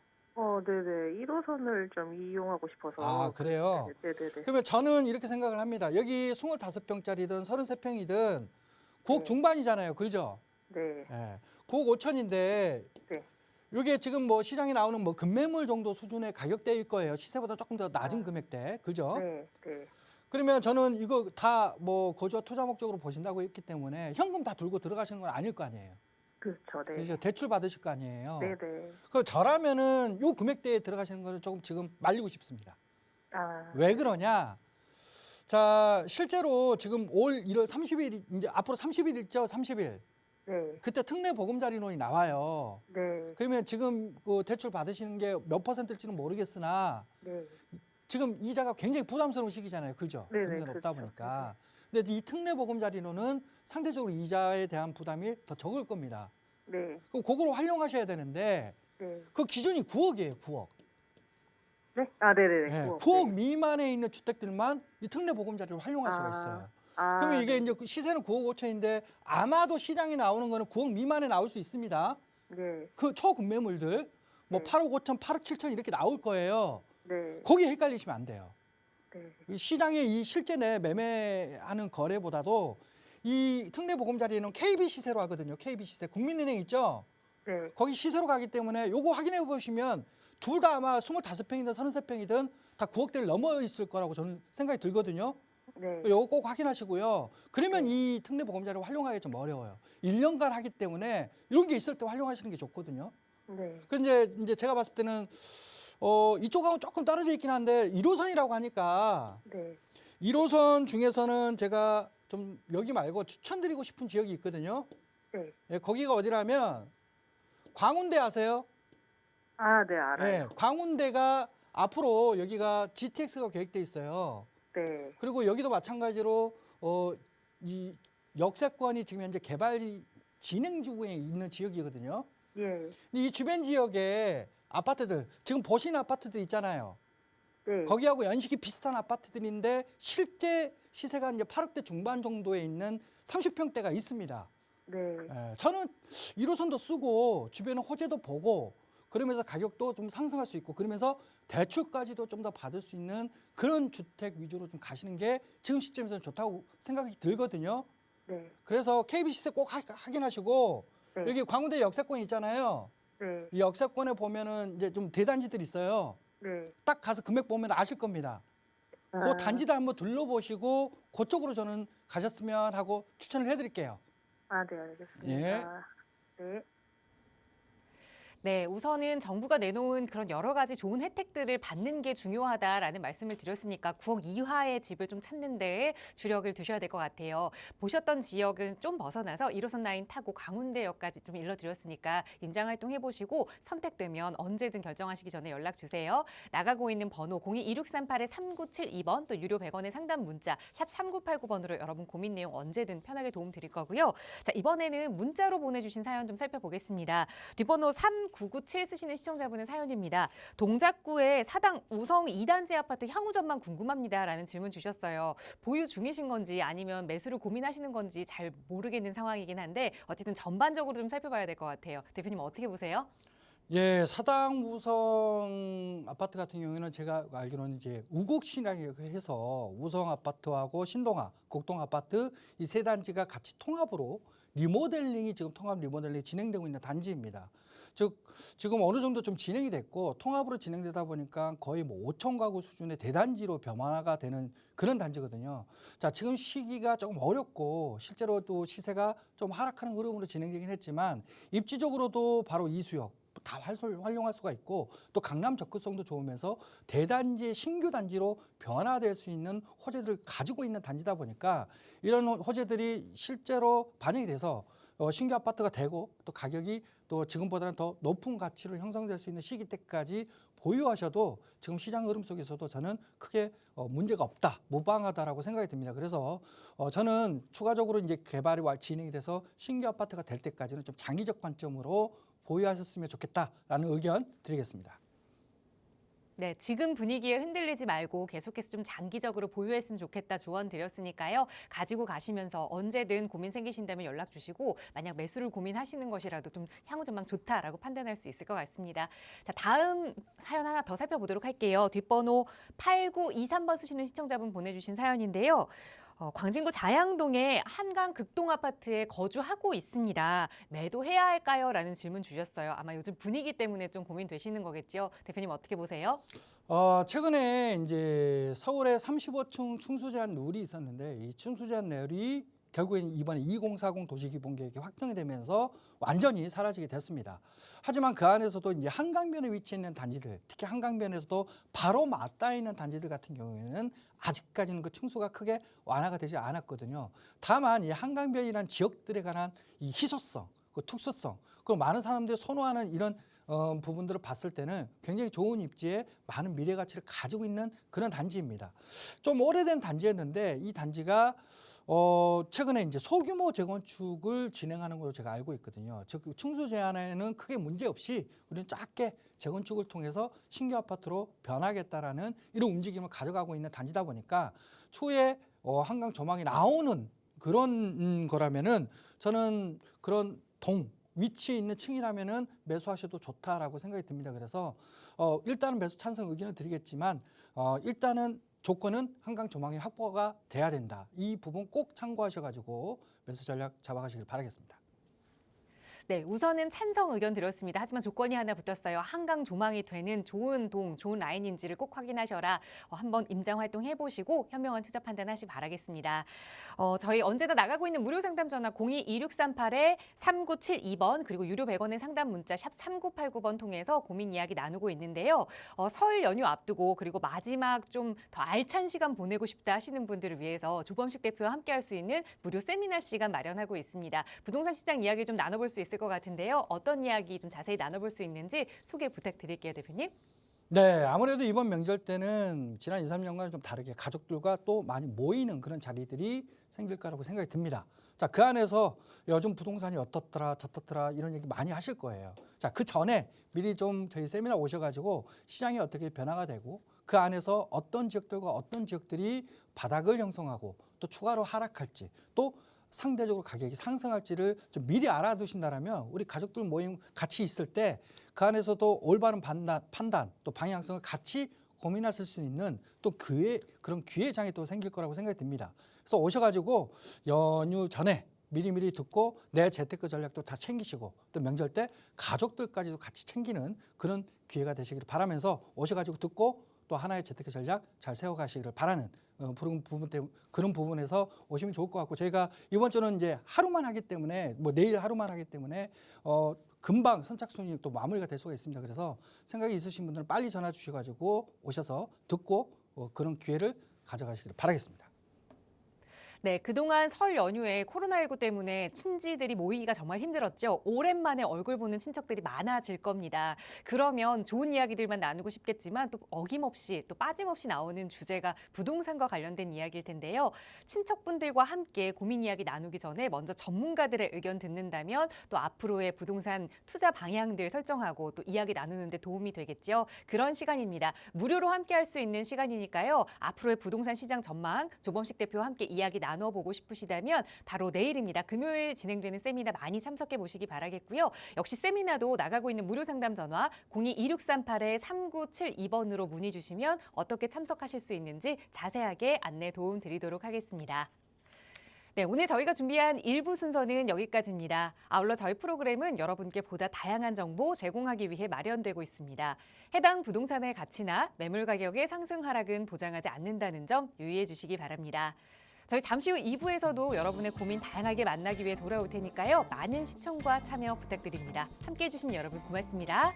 네네. 1호선을 좀 이용하고 싶어서. 아, 그래요? 네네네. 그러면 저는 이렇게 생각을 합니다. 여기 25평짜리든 33평이든 9억 네. 중반이잖아요. 그죠? 네. 예. 9억 5천인데 네. 이게 지금 뭐 시장에 나오는 뭐 금매물 정도 수준의 가격대일 거예요. 시세보다 조금 더 낮은 금액대. 그죠? 네. 네. 그러면 저는 이거 다 뭐 거주와 투자 목적으로 보신다고 했기 때문에 현금 다 들고 들어가시는 건 아닐 거 아니에요. 그렇죠. 네. 그죠? 대출 받으실 거 아니에요. 네네. 그 저라면은 요 금액대에 들어가시는 거는 조금 지금 말리고 싶습니다. 아. 왜 그러냐? 자, 실제로 지금 올 1월 30일 이제 앞으로 30일 있죠? 30일. 네. 그때 특례 보금자리론이 나와요. 네. 그러면 지금 그 대출 받으시는 게 몇 %일지는 모르겠으나 네. 지금 이자가 굉장히 부담스러운 시기잖아요. 그죠? 네네, 금리가 높다 그렇죠. 보니까. 근데 이 특례 보금자리론은 상대적으로 이자에 대한 부담이 더 적을 겁니다. 네. 그럼 그걸 활용하셔야 되는데 네. 그 기준이 9억이에요. 9억. 네. 아, 네네네. 네, 9억. 9억 네. 미만에 있는 주택들만 이 특례 보금자리를 활용할 수가 있어요. 그러면 이게 네. 이제 시세는 9억 5천인데 아마도 시장에 나오는 거는 9억 미만에 나올 수 있습니다. 네. 그 초급매물들 뭐 네. 8억 5천, 8억 7천 이렇게 나올 거예요. 네. 거기 헷갈리시면 안 돼요. 네. 이 시장에 이 실제 내 매매하는 거래보다도 이 특례 보금자리는 KB 시세로 하거든요. KB 시세. 국민은행 있죠? 네. 거기 시세로 가기 때문에 요거 확인해 보시면 둘 다 아마 25평이든 33평이든 다 9억대를 넘어 있을 거라고 저는 생각이 들거든요. 네. 요거 꼭 확인하시고요. 그러면 네. 이 특례 보금자리를 활용하기 좀 어려워요. 1년간 하기 때문에 이런 게 있을 때 활용하시는 게 좋거든요. 네. 근데 이제 제가 봤을 때는 이쪽하고 조금 떨어져 있긴 한데 1호선이라고 하니까 네. 1호선 중에서는 제가 좀 여기 말고 추천드리고 싶은 지역이 있거든요. 네. 예, 거기가 어디라면 광운대 아세요? 아, 네, 알아요. 예, 광운대가 앞으로 여기가 GTX가 계획돼 있어요. 네. 그리고 여기도 마찬가지로 이 역세권이 지금 현재 개발 진행 중에 있는 지역이거든요. 예. 근데 이 주변 지역에 아파트들 지금 보시는 아파트들 있잖아요. 네. 거기하고 연식이 비슷한 아파트들인데 실제 시세가 이제 8억대 중반 정도에 있는 30평대가 있습니다. 네. 예, 저는 1호선도 쓰고 주변에 호재도 보고 그러면서 가격도 좀 상승할 수 있고 그러면서 대출까지도 좀 더 받을 수 있는 그런 주택 위주로 좀 가시는 게 지금 시점에서는 좋다고 생각이 들거든요. 네. 그래서 KB 시세 꼭 확인하시고 네. 여기 광운대 역세권 있잖아요. 네. 이 역세권에 보면은 이제 좀 대단지들 있어요. 네. 딱 가서 금액 보면 아실 겁니다. 그 아, 단지들 한번 둘러보시고 그쪽으로 저는 가셨으면 하고 추천을 해드릴게요. 아, 네, 알겠습니다. 예. 네. 네, 우선은 정부가 내놓은 그런 여러 가지 좋은 혜택들을 받는 게 중요하다라는 말씀을 드렸으니까 9억 이하의 집을 좀 찾는 데에 주력을 두셔야 될 것 같아요. 보셨던 지역은 좀 벗어나서 1호선 라인 타고 광운대역까지 좀 일러드렸으니까 임장활동 해보시고 선택되면 언제든 결정하시기 전에 연락 주세요. 나가고 있는 번호 02-2638-3972번 또 유료 100원의 상담 문자 샵 3989번으로 여러분 고민 내용 언제든 편하게 도움 드릴 거고요. 자, 이번에는 문자로 보내주신 사연 좀 살펴보겠습니다. 뒷번호 3997 쓰시는 시청자분의 사연입니다. 동작구의 사당 우성 2단지 아파트 향후 전망 궁금합니다라는 질문 주셨어요. 보유 중이신 건지 아니면 매수를 고민하시는 건지 잘 모르겠는 상황이긴 한데 어쨌든 전반적으로 좀 살펴봐야 될 것 같아요. 대표님 어떻게 보세요? 예, 사당 우성 아파트 같은 경우에는 제가 알기로는 이제 우곡신이라고 해서 우성 아파트하고 신동아, 곡동 아파트 이 세 단지가 같이 통합으로 리모델링이 지금 통합 리모델링이 진행되고 있는 단지입니다. 즉 지금 어느 정도 좀 진행이 됐고 통합으로 진행되다 보니까 거의 뭐 5천 가구 수준의 대단지로 변화가 되는 그런 단지거든요. 자, 지금 시기가 조금 어렵고 실제로 또 시세가 좀 하락하는 흐름으로 진행되긴 했지만 입지적으로도 바로 이수역 다 활용할 수가 있고 또 강남 접근성도 좋으면서 대단지의 신규 단지로 변화될 수 있는 호재들을 가지고 있는 단지다 보니까 이런 호재들이 실제로 반영이 돼서 신규 아파트가 되고 또 가격이 또 지금보다는 더 높은 가치로 형성될 수 있는 시기 때까지 보유하셔도 지금 시장 흐름 속에서도 저는 크게 문제가 없다, 무방하다라고 생각이 듭니다. 그래서 저는 추가적으로 이제 개발이 진행이 돼서 신규 아파트가 될 때까지는 좀 장기적 관점으로 보유하셨으면 좋겠다라는 의견 드리겠습니다. 네, 지금 분위기에 흔들리지 말고 계속해서 좀 장기적으로 보유했으면 좋겠다 조언 드렸으니까요. 가지고 가시면서 언제든 고민 생기신다면 연락 주시고 만약 매수를 고민하시는 것이라도 좀 향후 전망 좋다라고 판단할 수 있을 것 같습니다. 자, 다음 사연 하나 더 살펴보도록 할게요. 뒷번호 8923번 쓰시는 시청자분 보내주신 사연인데요. 광진구 자양동의 한강 극동 아파트에 거주하고 있습니다. 매도해야 할까요? 라는 질문 주셨어요. 아마 요즘 분위기 때문에 좀 고민되시는 거겠죠? 대표님 어떻게 보세요? 최근에 이제 서울에 35층 충수 제한 룰이 있었는데 이 충수 제한 룰이 결국엔 이번에 2040 도시기본계획이 확정이 되면서 완전히 사라지게 됐습니다. 하지만 그 안에서도 이제 한강변에 위치해 있는 단지들, 특히 한강변에서도 바로 맞닿아 있는 단지들 같은 경우에는 아직까지는 그 층수가 크게 완화가 되지 않았거든요. 다만 이 한강변이라는 지역들에 관한 이 희소성, 그 특수성, 그리고 많은 사람들이 선호하는 이런 부분들을 봤을 때는 굉장히 좋은 입지에 많은 미래 가치를 가지고 있는 그런 단지입니다. 좀 오래된 단지였는데 이 단지가 최근에 이제 소규모 재건축을 진행하는 걸로 제가 알고 있거든요. 즉 충수 제한에는 크게 문제 없이 우리는 작게 재건축을 통해서 신규 아파트로 변하겠다라는 이런 움직임을 가져가고 있는 단지다 보니까 추후에 한강 조망이 나오는 그런 거라면은 저는 그런 위치에 있는 층이라면은 매수하셔도 좋다라고 생각이 듭니다. 그래서 일단은 매수 찬성 의견을 드리겠지만 일단은 조건은 한강 조망이 확보가 돼야 된다. 이 부분 꼭 참고하셔가지고 매수 전략 잡아가시길 바라겠습니다. 네, 우선은 찬성 의견 드렸습니다. 하지만 조건이 하나 붙었어요. 한강 조망이 되는 좋은 좋은 라인인지를 꼭 확인하셔라. 한번 임장 활동 해보시고 현명한 투자 판단하시 바라겠습니다. 저희 언제나 나가고 있는 무료 상담 전화 02-2638-3972번 그리고 유료 100원의 상담 문자 샵 3989번 통해서 고민 이야기 나누고 있는데요. 설 연휴 앞두고 그리고 마지막 좀 더 알찬 시간 보내고 싶다 하시는 분들을 위해서 조범식 대표와 함께 할 수 있는 무료 세미나 시간 마련하고 있습니다. 부동산 시장 이야기 좀 나눠볼 수 있을 것 같은데요. 어떤 이야기 좀 자세히 나눠볼 수 있는지 소개 부탁드릴게요, 대표님. 네, 아무래도 이번 명절 때는 지난 2, 3년과는 좀 다르게 가족들과 또 많이 모이는 그런 자리들이 생길 거라고 생각이 듭니다. 자, 그 안에서 요즘 부동산이 어떻더라 저떻더라 이런 얘기 많이 하실 거예요. 자, 그 전에 미리 좀 저희 세미나 오셔가지고 시장이 어떻게 변화가 되고 그 안에서 어떤 지역들과 어떤 지역들이 바닥을 형성하고 또 추가로 하락할지 또 상대적으로 가격이 상승할지를 좀 미리 알아두신다면 우리 가족들 모임 같이 있을 때 그 안에서도 올바른 판단 또 방향성을 같이 고민하실 수 있는 또 그런 기회 장이 또 생길 거라고 생각이 듭니다. 그래서 오셔가지고 연휴 전에 미리미리 듣고 내 재테크 전략도 다 챙기시고 또 명절 때 가족들까지도 같이 챙기는 그런 기회가 되시기를 바라면서 오셔가지고 듣고 또 하나의 재테크 전략 잘 세워가시기를 바라는 그런 부분에서 오시면 좋을 것 같고 저희가 이번 주는 이제 하루만 하기 때문에 뭐 내일 하루만 하기 때문에 금방 선착순이 또 마무리가 될 수가 있습니다. 그래서 생각이 있으신 분들은 빨리 전화 주셔가지고 오셔서 듣고 그런 기회를 가져가시기를 바라겠습니다. 네, 그동안 설 연휴에 코로나19 때문에 친지들이 모이기가 정말 힘들었죠. 오랜만에 얼굴 보는 친척들이 많아질 겁니다. 그러면 좋은 이야기들만 나누고 싶겠지만 또 어김없이 또 빠짐없이 나오는 주제가 부동산과 관련된 이야기일 텐데요. 친척분들과 함께 고민 이야기 나누기 전에 먼저 전문가들의 의견 듣는다면 또 앞으로의 부동산 투자 방향들 설정하고 또 이야기 나누는 데 도움이 되겠죠. 그런 시간입니다. 무료로 함께 할 수 있는 시간이니까요. 앞으로의 부동산 시장 전망 조범식 대표와 함께 이야기 나눠보고 싶으시다면 바로 내일입니다. 금요일 진행되는 세미나 많이 참석해 보시기 바라겠고요. 역시 세미나도 나가고 있는 무료 상담 전화 02-2638-3972번으로 문의 주시면 어떻게 참석하실 수 있는지 자세하게 안내 도움 드리도록 하겠습니다. 네, 오늘 저희가 준비한 1부 순서는 여기까지입니다. 아울러 저희 프로그램은 여러분께 보다 다양한 정보 제공하기 위해 마련되고 있습니다. 해당 부동산의 가치나 매물 가격의 상승 하락은 보장하지 않는다는 점 유의해 주시기 바랍니다. 저희 잠시 후 2부에서도 여러분의 고민 다양하게 만나기 위해 돌아올 테니까요. 많은 시청과 참여 부탁드립니다. 함께해 주신 여러분 고맙습니다.